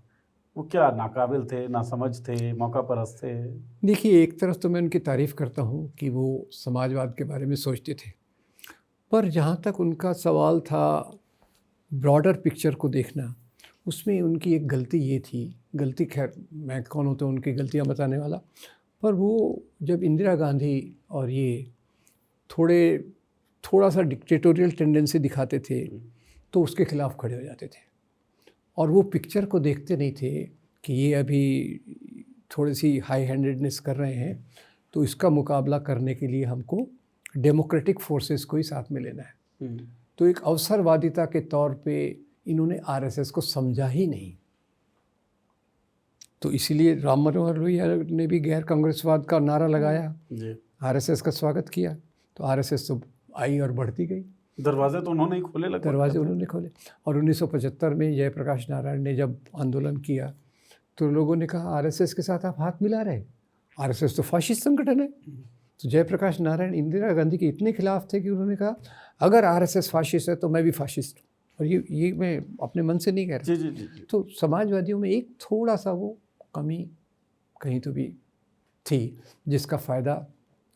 वो क्या नाकाबिल थे, नासमझ थे, मौका परस्त थे? देखिए, एक तरफ तो मैं उनकी तारीफ़ करता हूँ कि वो समाजवाद के बारे में सोचते थे, पर जहाँ तक उनका सवाल था ब्रॉडर पिक्चर को देखना, उसमें उनकी एक गलती ये थी, गलती खैर मैं कौन होता हूँ उनकी गलतियाँ बताने वाला, पर वो जब इंदिरा गांधी और ये थोड़ा सा डिक्टेटोरियल टेंडेंसी दिखाते थे तो उसके खिलाफ खड़े हो जाते थे। और वो पिक्चर को देखते नहीं थे कि ये अभी थोड़ी सी हाई हैंडेडनेस कर रहे हैं, तो इसका मुकाबला करने के लिए हमको डेमोक्रेटिक फोर्सेस को ही साथ में लेना है। तो एक अवसरवादिता के तौर पे इन्होंने आरएसएस को समझा ही नहीं। तो इसीलिए राम मनोहर लोहिया ने भी गैर कांग्रेसवाद का नारा लगाया, आरएसएस का स्वागत किया, तो आरएसएस तो आई और बढ़ती गई। दरवाजे तो उन्होंने ही खोले, दरवाजे उन्होंने खोले। और 1975 में जयप्रकाश नारायण ने जब आंदोलन किया तो लोगों ने कहा आरएसएस के साथ आप हाथ मिला रहे, आरएसएस तो फाशिस्ट संगठन है। तो जयप्रकाश नारायण इंदिरा गांधी के इतने खिलाफ थे कि उन्होंने कहा अगर आरएसएस फाशिस्ट है तो मैं भी फाशिस्ट हूँ। और ये मैं अपने मन से नहीं कह रहा। जी। तो समाजवादियों में एक थोड़ा सा वो कमी कहीं तो भी थी, जिसका फ़ायदा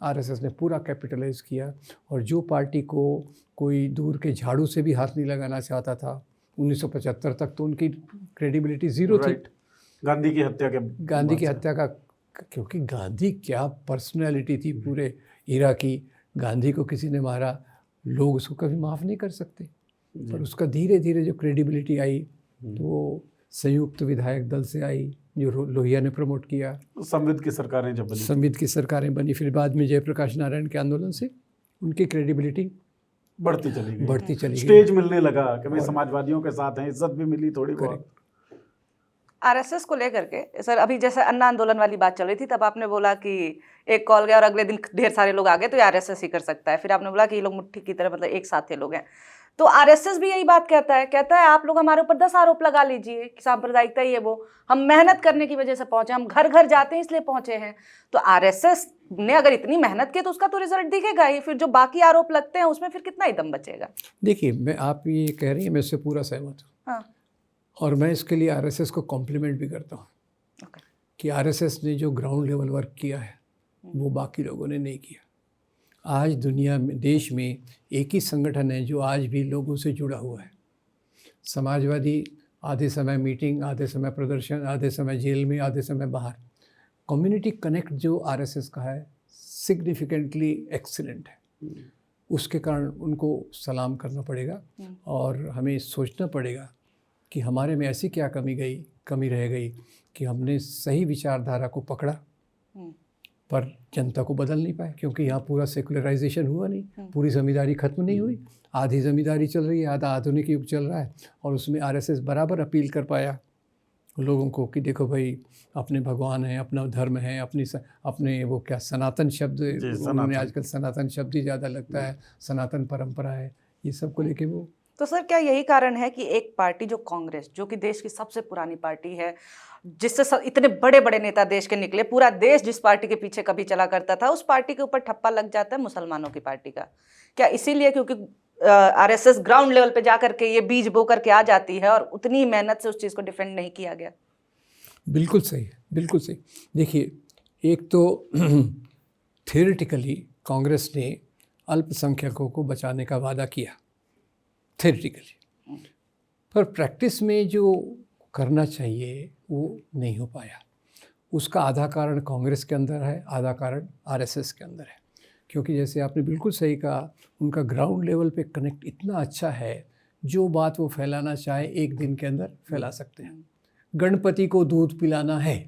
आरएसएस ने पूरा कैपिटलाइज किया। और जो पार्टी को कोई दूर के झाड़ू से भी हाथ नहीं लगाना चाहता था 1975 तक, तो उनकी क्रेडिबिलिटी ज़ीरो थी। गांधी की हत्या का, क्योंकि गांधी क्या पर्सनैलिटी थी पूरे इरा की। गांधी को किसी ने मारा, लोग उसको कभी माफ़ नहीं कर सकते। पर उसका धीरे धीरे जो क्रेडिबिलिटी आई तो वो संयुक्त विधायक दल से आई, जो लोहिया ने प्रमोट किया। संविद की सरकारें बनी, फिर बाद में जयप्रकाश नारायण के आंदोलन से उनकी क्रेडिबिलिटी बढ़ती चली गई। स्टेज मिलने लगा कि भाई समाजवादियों के साथ हैं, इज्जत भी मिली थोड़ी बहुत। आरएसएस को लेकर के सर, अभी जैसे अन्ना आंदोलन वाली बात चल रही थी, तब आपने बोला कि एक कॉल गया और अगले दिन ढेर सारे लोग आ गए, तो ये आरएसएस ही कर सकता है। फिर आपने बोला कि ये लोग मुट्ठी की तरह, मतलब एक साथ के लोग हैं। तो आरएसएस भी यही बात कहता है आप लोग हमारे ऊपर 10 आरोप लगा लीजिए कि सांप्रदायिकता ये वो, हम मेहनत करने की वजह से पहुंचे, हम घर घर जाते हैं इसलिए पहुंचे हैं। तो आरएसएस ने अगर इतनी मेहनत की तो उसका तो रिजल्ट दिखेगा ही। फिर जो बाकी आरोप लगते हैं उसमें फिर कितना ही दम बचेगा। देखिए, मैं आप ये कह रही हैं, मैं इससे पूरा सहमत हूँ। हाँ। और मैं इसके लिए आरएसएस को कॉम्प्लीमेंट भी करता हूँ कि आरएसएस ने जो ग्राउंड लेवल वर्क किया है वो बाकी लोगों ने नहीं किया। आज दुनिया में, देश में एक ही संगठन है जो आज भी लोगों से जुड़ा हुआ है। समाजवादी आधे समय मीटिंग, आधे समय प्रदर्शन, आधे समय जेल में, आधे समय बाहर। कम्युनिटी कनेक्ट जो आरएसएस का है सिग्निफिकेंटली एक्सीलेंट है। उसके कारण उनको सलाम करना पड़ेगा और हमें सोचना पड़ेगा कि हमारे में ऐसी क्या कमी रह गई कि हमने सही विचारधारा को पकड़ा पर जनता को बदल नहीं पाए। क्योंकि यहाँ पूरा सेकुलराइजेशन हुआ नहीं, पूरी ज़मींदारी खत्म नहीं हुई, आधी ज़मींदारी चल रही है, आधा आधुनिक युग चल रहा है। और उसमें आरएसएस बराबर अपील कर पाया लोगों को कि देखो भाई, अपने भगवान हैं, अपना धर्म है, अपने वो क्या सनातन शब्द, उन्होंने आजकल सनातन शब्द ही ज़्यादा लगता है, सनातन परंपरा है, ये सब को लेके वो। तो सर, क्या यही कारण है कि एक पार्टी जो कांग्रेस, जो कि देश की सबसे पुरानी पार्टी है, जिससे इतने बड़े बड़े नेता देश के निकले, पूरा देश जिस पार्टी के पीछे कभी चला करता था, उस पार्टी के ऊपर ठप्पा लग जाता है मुसलमानों की पार्टी का? क्या इसीलिए क्योंकि आरएसएस ग्राउंड लेवल पे जा करके ये बीज बो करके आ जाती है और उतनी मेहनत से उस चीज़ को डिफेंड नहीं किया गया? बिल्कुल सही है, बिल्कुल सही। देखिए, एक तो थियोरेटिकली कांग्रेस ने अल्पसंख्यकों को बचाने का वादा किया थियोरेटिकली, पर प्रैक्टिस में जो करना चाहिए वो नहीं हो पाया। उसका आधा कारण कांग्रेस के अंदर है, आधा कारण आरएसएस के अंदर है। क्योंकि जैसे आपने बिल्कुल सही कहा, उनका ग्राउंड लेवल पे कनेक्ट इतना अच्छा है, जो बात वो फैलाना चाहे एक दिन के अंदर फैला सकते हैं। गणपति को दूध पिलाना है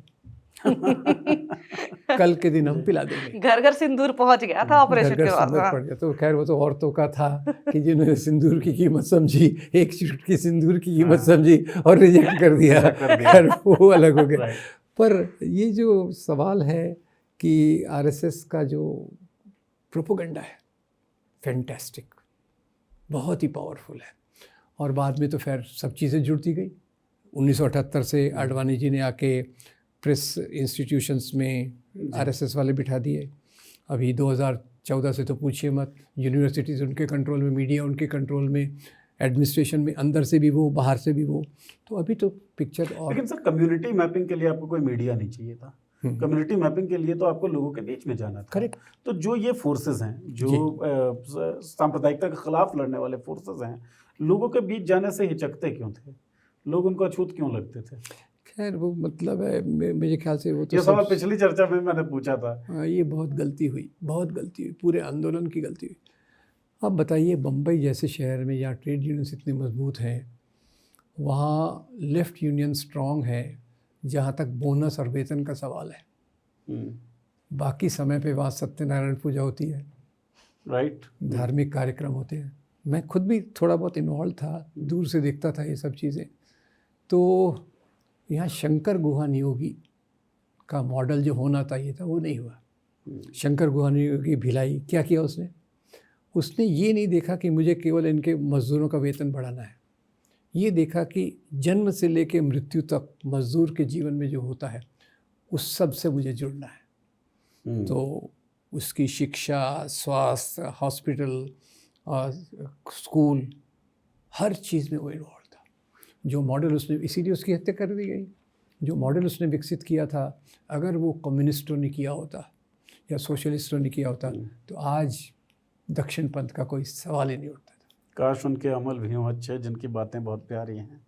कल के दिन हम पिला देंगे। घर घर सिंदूर पहुंच गया था ऑपरेशन के बाद। तो खैर वो तो औरतों का था कि जिन्होंने सिंदूर की कीमत समझी, एक चुटकी सिंदूर की कीमत समझी और रिजेक्ट कर दिया, खैर वो अलग हो गया। पर ये जो सवाल है कि आरएसएस का जो प्रोपोगंडा है फैंटास्टिक, बहुत ही पावरफुल है। और बाद में तो खैर सब चीज़ें जुड़ती गई। 1978 से आडवाणी जी ने आके प्रेस इंस्टीट्यूशंस में आरएसएस वाले बिठा दिए। अभी 2014 से तो पूछिए मत, यूनिवर्सिटीज़ उनके कंट्रोल में, मीडिया उनके कंट्रोल में, एडमिनिस्ट्रेशन में अंदर से भी वो, बाहर से भी वो। तो अभी तो पिक्चर और। लेकिन सर, कम्युनिटी मैपिंग के लिए आपको कोई मीडिया नहीं चाहिए था। कम्युनिटी मैपिंग के लिए तो आपको लोगों के बीच में जाना था। करेक्ट। तो जो ये फोर्सेस हैं, जो सांप्रदायिकता के खिलाफ लड़ने वाले फोर्सेस हैं, लोगों के बीच जाने से हिचकते क्यों थे? लोग उनको अछूत क्यों लगते थे? खैर वो मतलब है, मेरे ख्याल से वो तो ये सवाल पिछली चर्चा में मैंने पूछा था। ये बहुत गलती हुई, पूरे आंदोलन की गलती हुई। अब बताइए, बम्बई जैसे शहर में जहाँ ट्रेड यूनियंस इतने मजबूत हैं, वहाँ लेफ्ट यूनियन स्ट्रांग है जहाँ तक बोनस और वेतन का सवाल है। बाकी समय पे वहाँ सत्यनारायण पूजा होती है, राइट, धार्मिक कार्यक्रम होते हैं। मैं खुद भी थोड़ा बहुत इन्वॉल्व था, दूर से देखता था ये सब चीज़ें। तो यहाँ शंकर गुहा नियोगी का मॉडल जो होना चाहिए था वो नहीं हुआ। शंकर गुहा नियोगी भिलाई क्या किया उसने? उसने ये नहीं देखा कि मुझे केवल इनके मज़दूरों का वेतन बढ़ाना है, ये देखा कि जन्म से लेकर मृत्यु तक मज़दूर के जीवन में जो होता है उस सब से मुझे जुड़ना है। तो उसकी शिक्षा, स्वास्थ्य, हॉस्पिटल और स्कूल, हर चीज़ में वो इन्वॉल्व था। जो मॉडल उसने, इसीलिए उसकी हत्या कर दी गई। जो मॉडल उसने विकसित किया था, अगर वो कम्युनिस्टों ने किया होता या सोशलिस्टों ने किया होता तो आज दक्षिण पंथ का कोई सवाल ही नहीं उठता था। काश उनके अमल भी हों अच्छे, जिनकी बातें बहुत प्यारी हैं।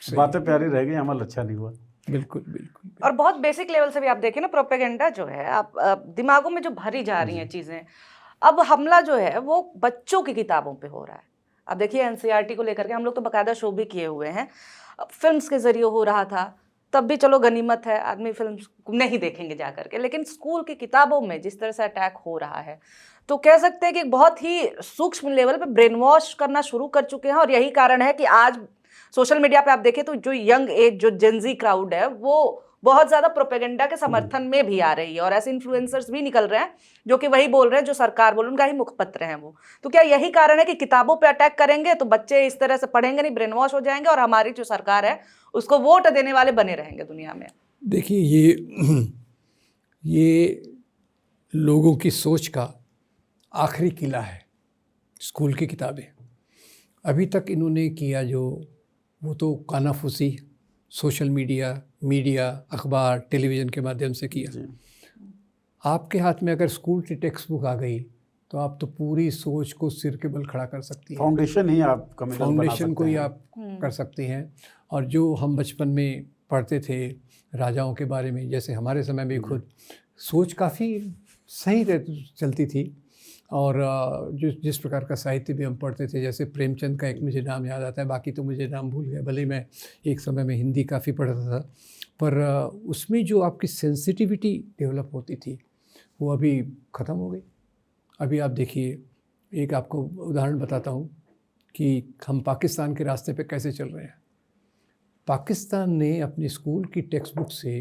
बातें प्यारी रह गई, अमल अच्छा नहीं हुआ। बिल्कुल बिल्कुल। और बहुत बेसिक लेवल से भी आप देखें ना, प्रोपेगेंडा जो है आप दिमागों में जो भरी जा रही हैं चीज़ें, अब हमला जो है वो बच्चों की किताबों पे हो रहा है। अब देखिए एनसीईआरटी को लेकर के हम लोग तो बाकायदा शो भी किए हुए हैं, फिल्म्स के जरिए हो रहा था, तब भी चलो गनीमत है, आदमी फिल्म नहीं देखेंगे जा करके, लेकिन स्कूल की किताबों में जिस तरह से अटैक हो रहा है तो कह सकते हैं कि बहुत ही सूक्ष्म लेवल पे ब्रेन वॉश करना शुरू कर चुके हैं। और यही कारण है कि आज सोशल मीडिया पे आप देखें तो जो यंग एज, जो जेनजी क्राउड है, वो बहुत ज़्यादा प्रोपेगेंडा के समर्थन में भी आ रही है। और ऐसे इन्फ्लुएंसर्स भी निकल रहे हैं जो कि वही बोल रहे हैं जो सरकार बोल, उनका ही मुखपत्र है वो। तो क्या यही कारण है कि किताबों पे अटैक करेंगे तो बच्चे इस तरह से पढ़ेंगे नहीं, ब्रेन वॉश हो जाएंगे और हमारी जो सरकार है उसको वोट देने वाले बने रहेंगे दुनिया में? देखिए, ये लोगों की सोच का आखिरी किला है स्कूल की किताबें। अभी तक इन्होंने किया जो, वो तो कानाफूसी सोशल मीडिया, अखबार, टेलीविज़न के माध्यम से किया। आपके हाथ में अगर स्कूल की टेक्स्ट बुक आ गई तो आप तो पूरी सोच को सिर के बल खड़ा कर सकती हैं। फाउंडेशन ही आप फाउंडेशन को ही आप कर सकती हैं। और जो हम बचपन में पढ़ते थे राजाओं के बारे में, जैसे हमारे समय में खुद सोच काफ़ी सही चलती थी। और जिस प्रकार का साहित्य भी हम पढ़ते थे, जैसे प्रेमचंद का एक मुझे नाम याद आता है, बाकी तो मुझे नाम भूल गया, भले मैं एक समय में हिंदी काफ़ी पढ़ता था, पर उसमें जो आपकी सेंसिटिविटी डेवलप होती थी वो अभी ख़त्म हो गई। अभी आप देखिए, एक आपको उदाहरण बताता हूँ कि हम पाकिस्तान के रास्ते पे कैसे चल रहे हैं। पाकिस्तान ने अपनी स्कूल की टेक्स्ट बुक से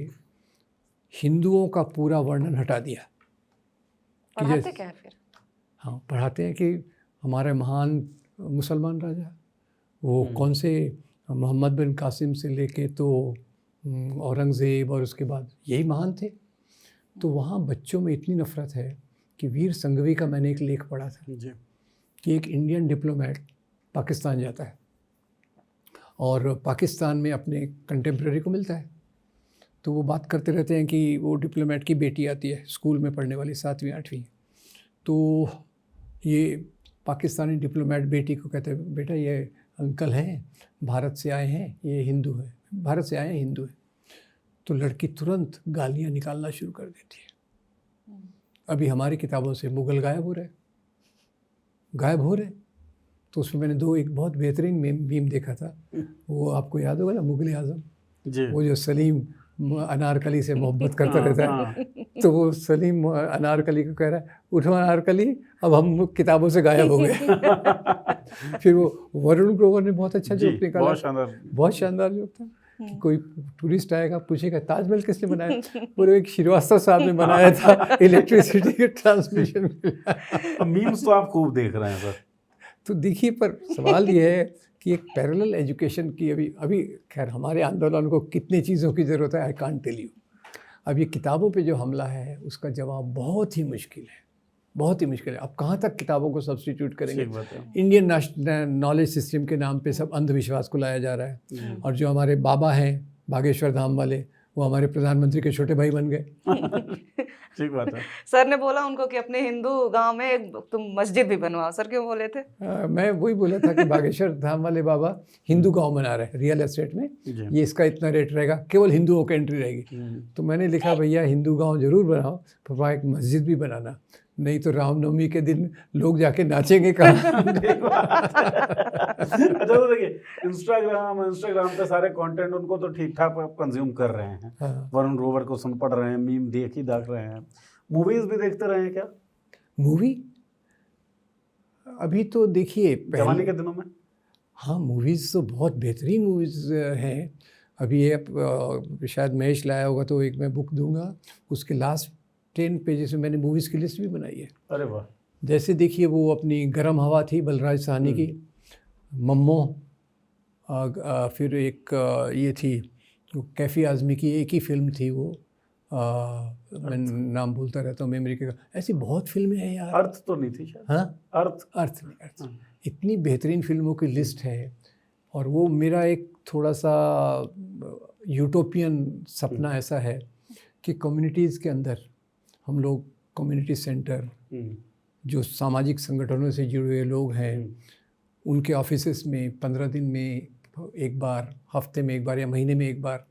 हिंदुओं का पूरा वर्णन हटा दिया। पढ़ाते क्या है फिर? हाँ, पढ़ाते हैं कि हमारे महान मुसलमान राजा, वो कौन से मोहम्मद बिन कासिम से लेके तो औरंगज़ेब और उसके बाद यही महान थे। तो वहाँ बच्चों में इतनी नफ़रत है कि वीर संघवी का मैंने एक लेख पढ़ा था कि एक इंडियन डिप्लोमेट पाकिस्तान जाता है और पाकिस्तान में अपने कंटेम्प्रेरी को मिलता है, तो वो बात करते रहते हैं कि वो डिप्लोमेट की बेटी आती है स्कूल में पढ़ने वाली, 7वीं 8वीं। तो ये पाकिस्तानी डिप्लोमेट बेटी को कहते हैं, बेटा ये अंकल हैं, भारत से आए हैं, ये हिंदू है, भारत से आए हैं, हिंदू है। तो लड़की तुरंत गालियाँ निकालना शुरू कर देती है। अभी हमारी किताबों से मुग़ल गायब हो रहे। तो उसमें मैंने एक बहुत बेहतरीन मीम देखा था, वो आपको याद होगा ना, मुग़ल आज़म, वो जो सलीम अनारकली से मोहब्बत करता रहता है, तो वो सलीम अनारकली को कह रहा है, उठो अनारकली, अब हम किताबों से गायब हो गए। फिर वो वरुण ग्रोवर ने बहुत अच्छा जोक निकाला, बहुत शानदार जोक था कि कोई टूरिस्ट आएगा, पूछेगा ताजमहल किसने बनाया, पूरे एक श्रीवास्तव साहब ने बनाया था, इलेक्ट्रिसिटी के ट्रांसमिशन। मीम्स तो आप खूब देख रहे हैं सर। तो देखिए, पर सवाल ये है कि एक पैरेलल एजुकेशन की अभी खैर हमारे आंदोलन को कितनी चीज़ों की ज़रूरत है, आई कांट टेल यू। अब ये किताबों पे जो हमला है उसका जवाब बहुत ही मुश्किल है। अब कहाँ तक किताबों को सब्स्टिट्यूट करेंगे? इंडियन नॉलेज सिस्टम के नाम पे सब अंधविश्वास को लाया जा रहा है। और जो हमारे बाबा हैं बागेश्वर धाम वाले, वो हमारे प्रधानमंत्री के छोटे भाई बन गए। ठीक बात है। सर ने बोला उनको कि अपने हिंदू गांव में तुम मस्जिद भी बनवाओ। सर क्यों बोले थे? मैं वही बोला था कि बागेश्वर धाम वाले बाबा हिंदू गांव बना रहे हैं रियल एस्टेट में, ये इसका इतना रेट रहेगा, केवल हिंदुओं को एंट्री रहेगी। तो मैंने लिखा भैया हिंदू गांव जरूर बनाओ, पर वहाँ एक मस्जिद भी बनाना, नहीं तो रामनवमी के दिन लोग जाके नाचेंगे कहाँ। अच्छा तो देखिए इंस्टाग्राम पे सारे कंटेंट उनको तो ठीक ठाक कंज्यूम कर रहे हैं। हाँ। वरुण ग्रोवर को सुन पढ़ रहे हैं, मीम देख रहे हैं। मूवीज भी देखते रहे हैं क्या? मूवी अभी तो देखिए जवानी के दिनों में हाँ मूवीज़ तो बहुत बेहतरीन मूवीज़ हैं। अभी ये शायद महेश लाया होगा तो एक मैं बुक दूंगा, उसके लास्ट 10 पेजेस में मैंने मूवीज़ की लिस्ट भी बनाई है। अरे वाह। जैसे देखिए वो अपनी गर्म हवा थी बलराज साहनी की, मम्मो, फिर एक ये थी कैफ़ी आज़मी की एक ही फिल्म थी वो, मैं नाम भूलता रहता हूँ मेमोरी के। ऐसी बहुत फिल्में हैं यार। अर्थ तो नहीं थी शायद? हाँ अर्थ नहीं, इतनी बेहतरीन फिल्मों की लिस्ट है। और वो मेरा एक थोड़ा सा यूटोपियन सपना ऐसा है कि कम्युनिटीज़ के अंदर हम लोग कम्युनिटी सेंटर, जो सामाजिक संगठनों से जुड़े हुए लोग हैं, उनके ऑफिसेस में 15 दिन में एक बार, हफ्ते में एक बार या महीने में एक बार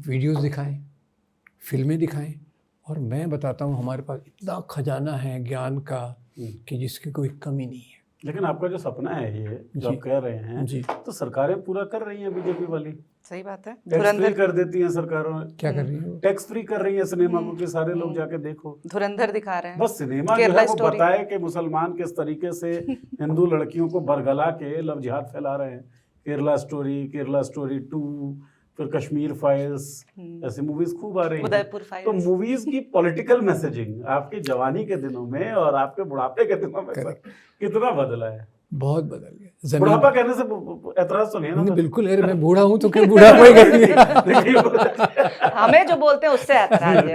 वीडियोस दिखाएं, फिल्में दिखाएं। और मैं बताता हूँ हमारे पास इतना खजाना है ज्ञान का कि जिसकी कोई कमी नहीं है। लेकिन आपका जो सपना है ये जो आप कह रहे हैं जी, तो सरकारें पूरा कर रही हैं बीजेपी वाली। सही बात है। टैक्स फ्री कर देती हैं सरकारों। क्या कर रही है? टैक्स फ्री कर रही है सिनेमा को कि सारे लोग जाके देखो। धुरंधर दिखा रहे हैं। बस सिनेमा जो है वो बताए कि मुसलमान किस तरीके से हिंदू लड़कियों को बरगला के लव जिहाद फैला रहे हैं। केरला स्टोरी 2, फिर कश्मीर फाइल्स, ऐसी मूवीज खूब आ रही हैं। उदयपुर फाइल्स। तो मूवीज की पॉलिटिकल मैसेजिंग आपकी जवानी के दिनों में और आपके बुढ़ापे के दिनों में कितना बदला है? बहुत बदल गया। बुढ़ापा कहने से ऐतराज तो नहीं है ना? बिल्कुल, अरे मैं बूढ़ा हूँ तो क्यों बुढ़ापा ही करेंगे। हमें जो बोलते हैं उससे ऐतराज है।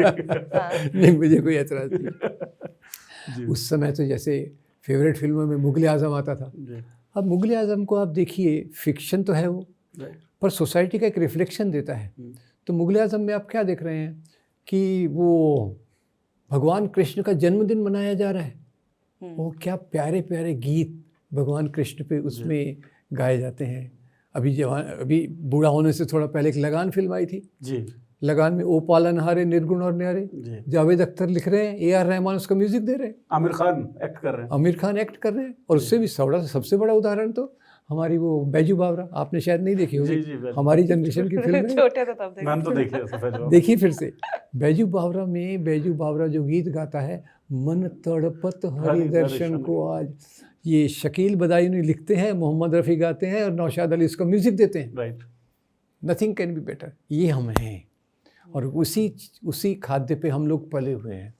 नहीं, मुझे कोई ऐतराज नहीं। उस समय तो जैसे फेवरेट फिल्मों में मुगल आजम आता था। अब मुगल आजम को आप देखिए, फिक्शन तो है वो, पर सोसाइटी का एक रिफ्लेक्शन देता है। तो मुगल आजम में आप क्या देख रहे हैं कि वो भगवान कृष्ण का जन्मदिन मनाया जा रहा है। वो क्या प्यारे प्यारे गीत भगवान कृष्ण पे उसमें गाए जाते हैं। अभी बूढ़ा होने से थोड़ा पहले एक लगान फिल्म आई थी जी। लगान में ओ पालन हारे निर्गुण और न्यारे, जावेद अख्तर लिख रहे हैं, AR रहमान उसका म्यूजिक दे रहे हैं, आमिर खान एक्ट कर रहे हैं। और उससे भी सबसे बड़ा उदाहरण तो हमारी वो बैजू बावरा, आपने शायद नहीं देखी होगी, हमारी जनरेशन की फिल्म है। छोटे थे तब मैंने तो देखी। देखिए फिर से बैजू बावरा जो गीत गाता है, मन तड़पत हरि दर्शन को आज, ये शकील बदायूनी लिखते हैं, मोहम्मद रफ़ी गाते हैं और नौशाद अली इसको म्यूजिक देते हैं। Right. Nothing can be better. ये हम हैं और उसी खाद्य पे हम लोग पले हुए हैं।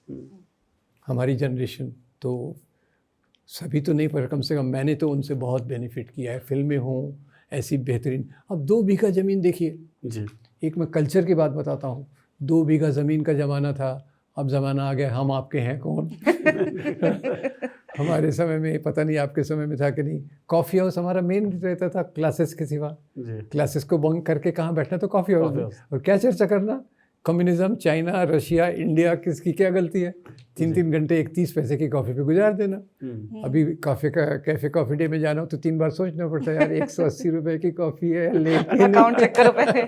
हमारी जनरेशन तो सभी तो नहीं, पर कम से कम मैंने तो उनसे बहुत बेनिफिट किया है। फिल्में हों ऐसी बेहतरीन। अब 2 बीघा ज़मीन देखिए जी। एक मैं कल्चर की बात बताता हूँ। 2 बीघा ज़मीन का ज़माना था, अब ज़माना आ गया हम आपके हैं कौन। हमारे समय में, पता नहीं आपके समय में था कि नहीं, कॉफ़ी हाउस हमारा मेन रहता था क्लासेस के सिवा। क्लासेस को बंक करके कहाँ बैठना, तो कॉफ़ी हाउस में, और क्या चर्चा करना, कम्युनिज्म, चाइना, रशिया, इंडिया, किसकी क्या गलती है। 3 घंटे 31 पैसे की कॉफ़ी पे गुजार देना। अभी कैफ़े कॉफ़ी डे में जाना हो तो 3 बार सोचना पड़ता है, यार 180 रुपए की कॉफ़ी है, लेकिन अकाउंट चेक करो पहले।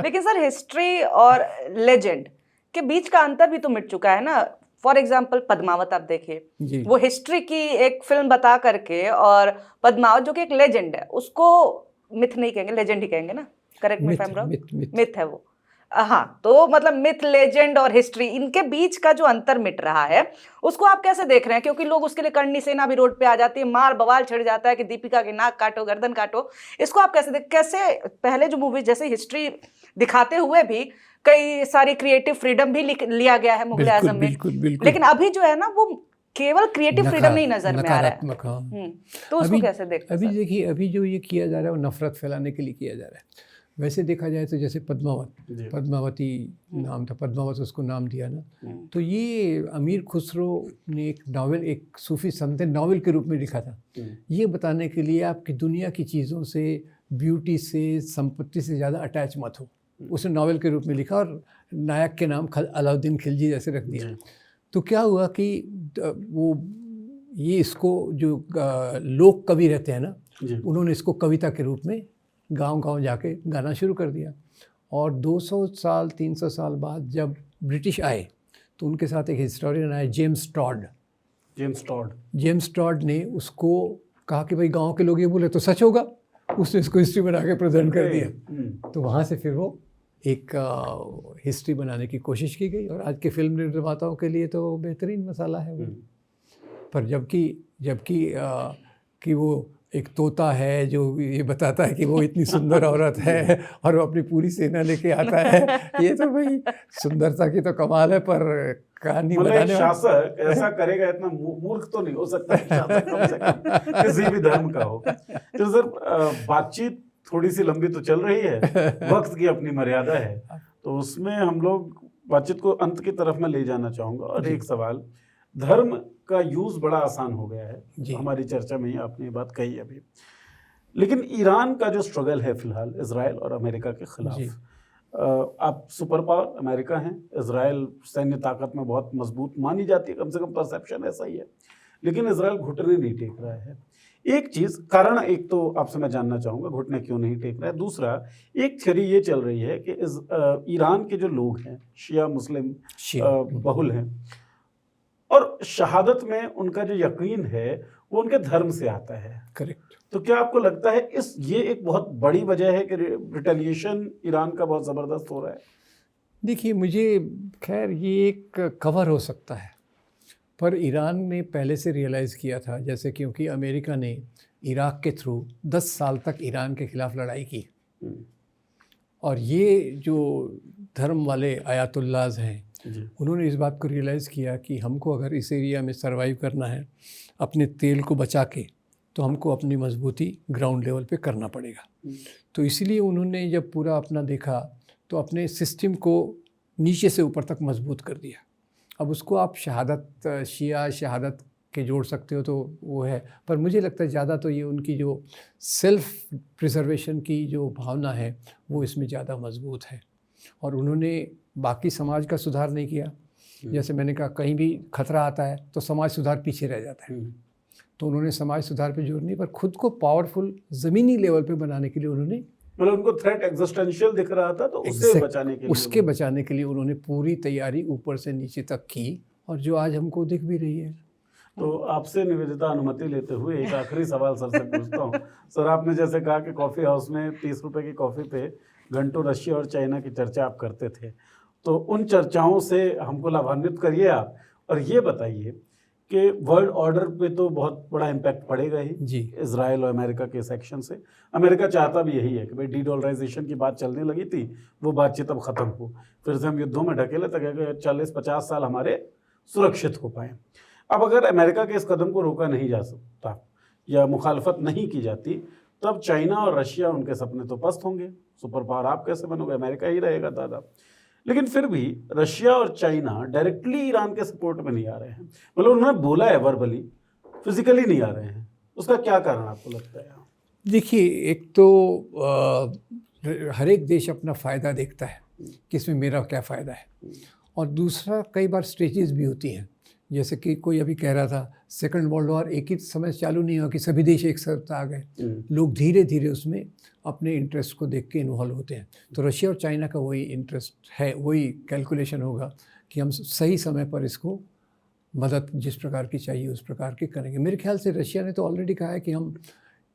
लेकिन सर, हिस्ट्री और लेजेंड के बीच का अंतर भी तो मिट चुका है ना। फॉर एग्जाम्पल पद्मावत आप देखिए, वो हिस्ट्री की एक फिल्म बता करके, और पद्मावत जो कि एक लेजेंड है, उसको मिथ नहीं कहेंगे, लेजेंड ही कहेंगे ना। Correct me if I am wrong. Myth है वो। हाँ, तो मतलब मिथ, लेजेंड और हिस्ट्री, इनके बीच का जो अंतर मिट रहा है, उसको आप कैसे देख रहे हैं? क्योंकि लोग उसके लिए करणी सेना भी रोड पे आ जाती है, मार बवाल छिड़ जाता है कि दीपिका की नाक काटो, गर्दन काटो। इसको आप कैसे पहले जो मूवी जैसे हिस्ट्री दिखाते हुए भी कई सारी क्रिएटिव फ्रीडम भी लिया गया है मुगल आजम में, लेकिन अभी जो है ना, वो केवल क्रिएटिव फ्रीडम नहीं नजर में आ रहा है। तो उसको कैसे देखते हैं? अभी देखिए, अभी जो ये किया जा रहा है वो नफरत फैलाने के लिए किया जा रहा है। वैसे देखा जाए तो जैसे पद्मावती नाम था, पद्मावत उसको नाम दिया ना, तो ये अमीर खुसरो ने एक नावल, एक सूफी संत नावल के रूप में लिखा था, ये बताने के लिए आपकी दुनिया की चीज़ों से, ब्यूटी से, संपत्ति से ज़्यादा अटैच मत हो। उसने नावल के रूप में लिखा और नायक के नाम अलाउद्दीन खिलजी जैसे रख दिया। तो क्या हुआ कि वो ये इसको जो लोक कवि रहते हैं ना, उन्होंने इसको कविता के रूप में गांव-गांव जाके गाना शुरू कर दिया। और 200 साल 300 साल बाद जब ब्रिटिश आए तो उनके साथ एक हिस्टोरियन आया जेम्स टॉड। जेम्स टॉड ने उसको कहा कि भाई गांव के लोग ये बोले तो सच होगा, उसने इसको हिस्ट्री बना के प्रेजेंट कर दिया। तो वहाँ से फिर वो एक हिस्ट्री बनाने की कोशिश की गई और आज के फिल्म निर्माताओं के लिए तो बेहतरीन मसाला है वो। पर जबकि कि वो एक तोता है जो ये बताता है कि वो इतनी सुंदर औरत है और वो अपनी पूरी सेना लेके आता है, ये तो भाई सुंदरता की तो कमाल है, पर कहानी बताने शासक ऐसा करेगा, इतना मूर्ख तो नहीं हो सकता कि शासक कम से कम किसी भी धर्म का हो। तो सर बातचीत थोड़ी सी लंबी तो चल रही है, वक्त की अपनी मर्यादा है, तो उसमें हम लोग बातचीत को अंत की तरफ मैं ले जाना चाहूँगा। और एक सवाल, धर्म का यूज बड़ा आसान हो गया है, हमारी चर्चा में ही आपने ये बात कही अभी, लेकिन ईरान का जो स्ट्रगल है फिलहाल इजराइल और अमेरिका के खिलाफ, आप सुपर पावर अमेरिका हैं, इजराइल सैन्य ताकत में बहुत मजबूत मानी जाती है, कम से कम परसेप्शन ऐसा ही है, लेकिन इजराइल घुटने नहीं टेक रहा है। एक चीज कारण, एक तो आपसे मैं जानना चाहूँगा घुटने क्यों नहीं टेक रहा है। दूसरा, एक थ्योरी ये चल रही है कि ईरान के जो लोग हैं शिया मुस्लिम बहुल हैं और शहादत में उनका जो यकीन है वो उनके धर्म से आता है। करेक्ट। तो क्या आपको लगता है ये एक बहुत बड़ी वजह है कि रिटेलिएशन ईरान का बहुत ज़बरदस्त हो रहा है? देखिए, मुझे खैर ये एक कवर हो सकता है, पर ईरान ने पहले से रियलाइज़ किया था, जैसे क्योंकि अमेरिका ने इराक के थ्रू 10 साल तक ईरान के ख़िलाफ़ लड़ाई की, और ये जो धर्म वाले आयतुल्लाज हैं उन्होंने इस बात को रियलाइज़ किया कि हमको अगर इस एरिया में सरवाइव करना है अपने तेल को बचा के, तो हमको अपनी मजबूती ग्राउंड लेवल पे करना पड़ेगा। तो इसीलिए उन्होंने जब पूरा अपना देखा तो अपने सिस्टम को नीचे से ऊपर तक मजबूत कर दिया। अब उसको आप शहादत, शिया शहादत के जोड़ सकते हो तो वो है, पर मुझे लगता है ज़्यादा तो ये उनकी जो सेल्फ प्रिजर्वेशन की जो भावना है वो इसमें ज़्यादा मजबूत है। और उन्होंने बाकी समाज का सुधार नहीं किया, जैसे मैंने कहा कहीं भी खतरा आता है तो समाज सुधार पीछे रह जाता है, तो उन्होंने समाज सुधार पे जोर नहीं, पर खुद को पावरफुल ज़मीनी लेवल पे बनाने के लिए उन्होंने, मतलब उनको थ्रेट एग्जिस्टेंशियल दिख रहा था तो उससे बचाने के लिए उन्होंने पूरी तैयारी ऊपर से नीचे तक की, और जो आज हमको दिख भी रही है। तो आपसे निवेदिता अनुमति लेते हुए एक आखिरी सवाल सर से पूछता हूँ। सर, आपने जैसे कहा कि कॉफ़ी हाउस में 30 रुपए की कॉफ़ी पे घंटों रशिया और चाइना की चर्चा आप करते थे, तो उन चर्चाओं से हमको लाभान्वित करिए आप, और ये बताइए कि वर्ल्ड ऑर्डर पे तो बहुत बड़ा इम्पैक्ट पड़ेगा ही जी, इजराइल और अमेरिका के सेक्शन से। अमेरिका चाहता भी यही है कि भाई डी-डॉलराइजेशन की बात चलने लगी थी, वो बातचीत अब ख़त्म हो, फिर से हम युद्धों में ढकेले ताकि 40-50 साल हमारे सुरक्षित हो पाएँ। अब अगर अमेरिका के इस कदम को रोका नहीं जा सकता या मुखालफत नहीं की जाती, तब चाइना और रशिया, उनके सपने तो पस्त होंगे, सुपर पावर आप कैसे बनोगे, अमेरिका ही रहेगा दादा। लेकिन फिर भी रशिया और चाइना डायरेक्टली ईरान के सपोर्ट में नहीं आ रहे हैं, मतलब उन्होंने बोला है वर्बली, फिजिकली नहीं आ रहे हैं, उसका क्या कारण आपको लगता है? देखिए, एक तो हर एक देश अपना फ़ायदा देखता है कि इसमें मेरा क्या फ़ायदा है, और दूसरा कई बार स्टेजेस भी होती हैं, जैसे कि कोई अभी कह रहा था सेकंड वर्ल्ड वॉर एक ही समय चालू नहीं हुआ कि सभी देश एक साथ आ गए, लोग धीरे धीरे उसमें अपने इंटरेस्ट को देख के इन्वॉल्व होते हैं। तो रशिया और चाइना का वही इंटरेस्ट है, वही कैलकुलेशन होगा कि हम सही समय पर इसको मदद जिस प्रकार की चाहिए उस प्रकार की करेंगे। मेरे ख्याल से रशिया ने तो ऑलरेडी कहा है कि हम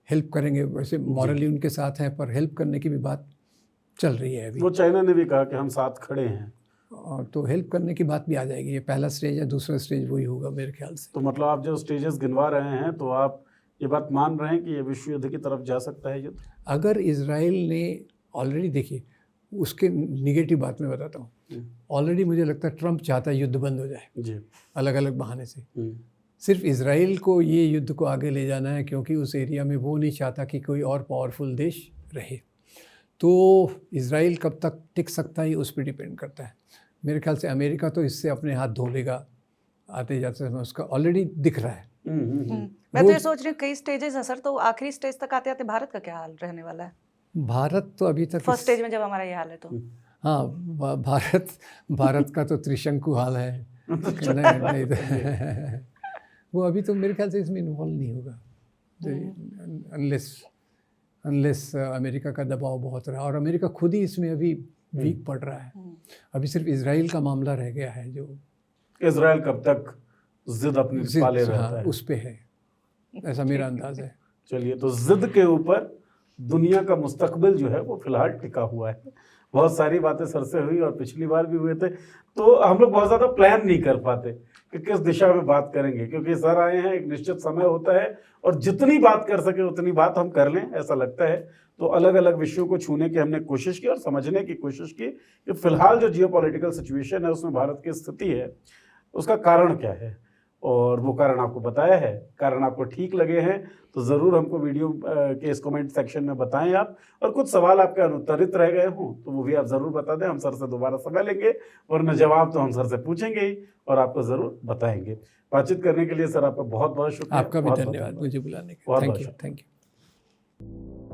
हेल्प करेंगे, वैसे मॉरली उनके साथ हैं, पर हेल्प करने की भी बात चल रही है अभी। वो चाइना ने भी कहा कि हम साथ खड़े हैं, और तो हेल्प करने की बात भी आ जाएगी। ये पहला स्टेज है, दूसरा स्टेज वही होगा मेरे ख्याल से। तो मतलब आप जो स्टेजेस गिनवा रहे हैं, तो आप ये बात मान रहे हैं कि ये विश्व युद्ध की तरफ जा सकता है युद्ध? अगर इजराइल ने ऑलरेडी, देखिए उसके निगेटिव बात मैं बताता हूँ, ऑलरेडी मुझे लगता है ट्रंप चाहता है युद्ध बंद हो जाए जी, अलग अलग बहाने से। सिर्फ इजराइल को ये युद्ध को आगे ले जाना है, क्योंकि उस एरिया में वो नहीं चाहता कि कोई और पावरफुल देश रहे। तो इजराइल कब तक टिक सकता है उस पर डिपेंड करता है। मेरे ख्याल से अमेरिका तो इससे अपने हाथ धो लेगा आते जाते समय, उसका ऑलरेडी दिख रहा है। मैं तो ये सोच रही हूँ कई स्टेजेस हैं सर, तो आखिरी स्टेज तक आते आते भारत का क्या हाल रहने वाला है? भारत तो अभी तक फर्स्ट स्टेज में जब हमारा ये हाल है तो हाँ, भारत का तो त्रिशंकु हाल है। वो अभी तो मेरे ख्याल से इसमें इन्वॉल्व नहीं होगा, अनलेस अमेरिका का दबाव बहुत रहा, और अमेरिका खुद ही इसमें अभी वीक पड़ रहा है। अभी सिर्फ इजराइल का मामला रह गया है जो इजराइल कब तक जिद अपनी पाले रहता हाँ, है। उस पे है, ऐसा मेरा अंदाज है। चलिए, तो जिद के ऊपर दुनिया का मुस्तकबिल जो है वो फिलहाल टिका हुआ है। बहुत सारी बातें सर से हुई और पिछली बार भी हुए थे, तो हम लोग बहुत ज़्यादा प्लान नहीं कर पाते कि किस दिशा में बात करेंगे, क्योंकि सर आए हैं, एक निश्चित समय होता है और जितनी बात कर सके उतनी बात हम कर लें, ऐसा लगता है। तो अलग अलग विषयों को छूने की हमने कोशिश की और समझने की कोशिश की कि फिलहाल जो जियोपॉलिटिकल सिचुएशन है उसमें भारत की स्थिति है, उसका कारण क्या है, और वो कारण आपको बताया है। कारण आपको ठीक लगे हैं तो ज़रूर हमको वीडियो के इस कमेंट सेक्शन में बताएं आप, और कुछ सवाल आपके अनुत्तरित रह गए हों तो वो भी आप ज़रूर बता दें, हम सर से दोबारा समय लेंगे, वरना जवाब तो हम सर से पूछेंगे ही और आपको ज़रूर बताएंगे। बातचीत करने के लिए सर आपका बहुत बहुत शुक्रिया। आपका भी बहुत बहुत धन्यवाद मुझे बुलाने का। बहुत थैंक बहुत यू, शुक्रिया। Thank you.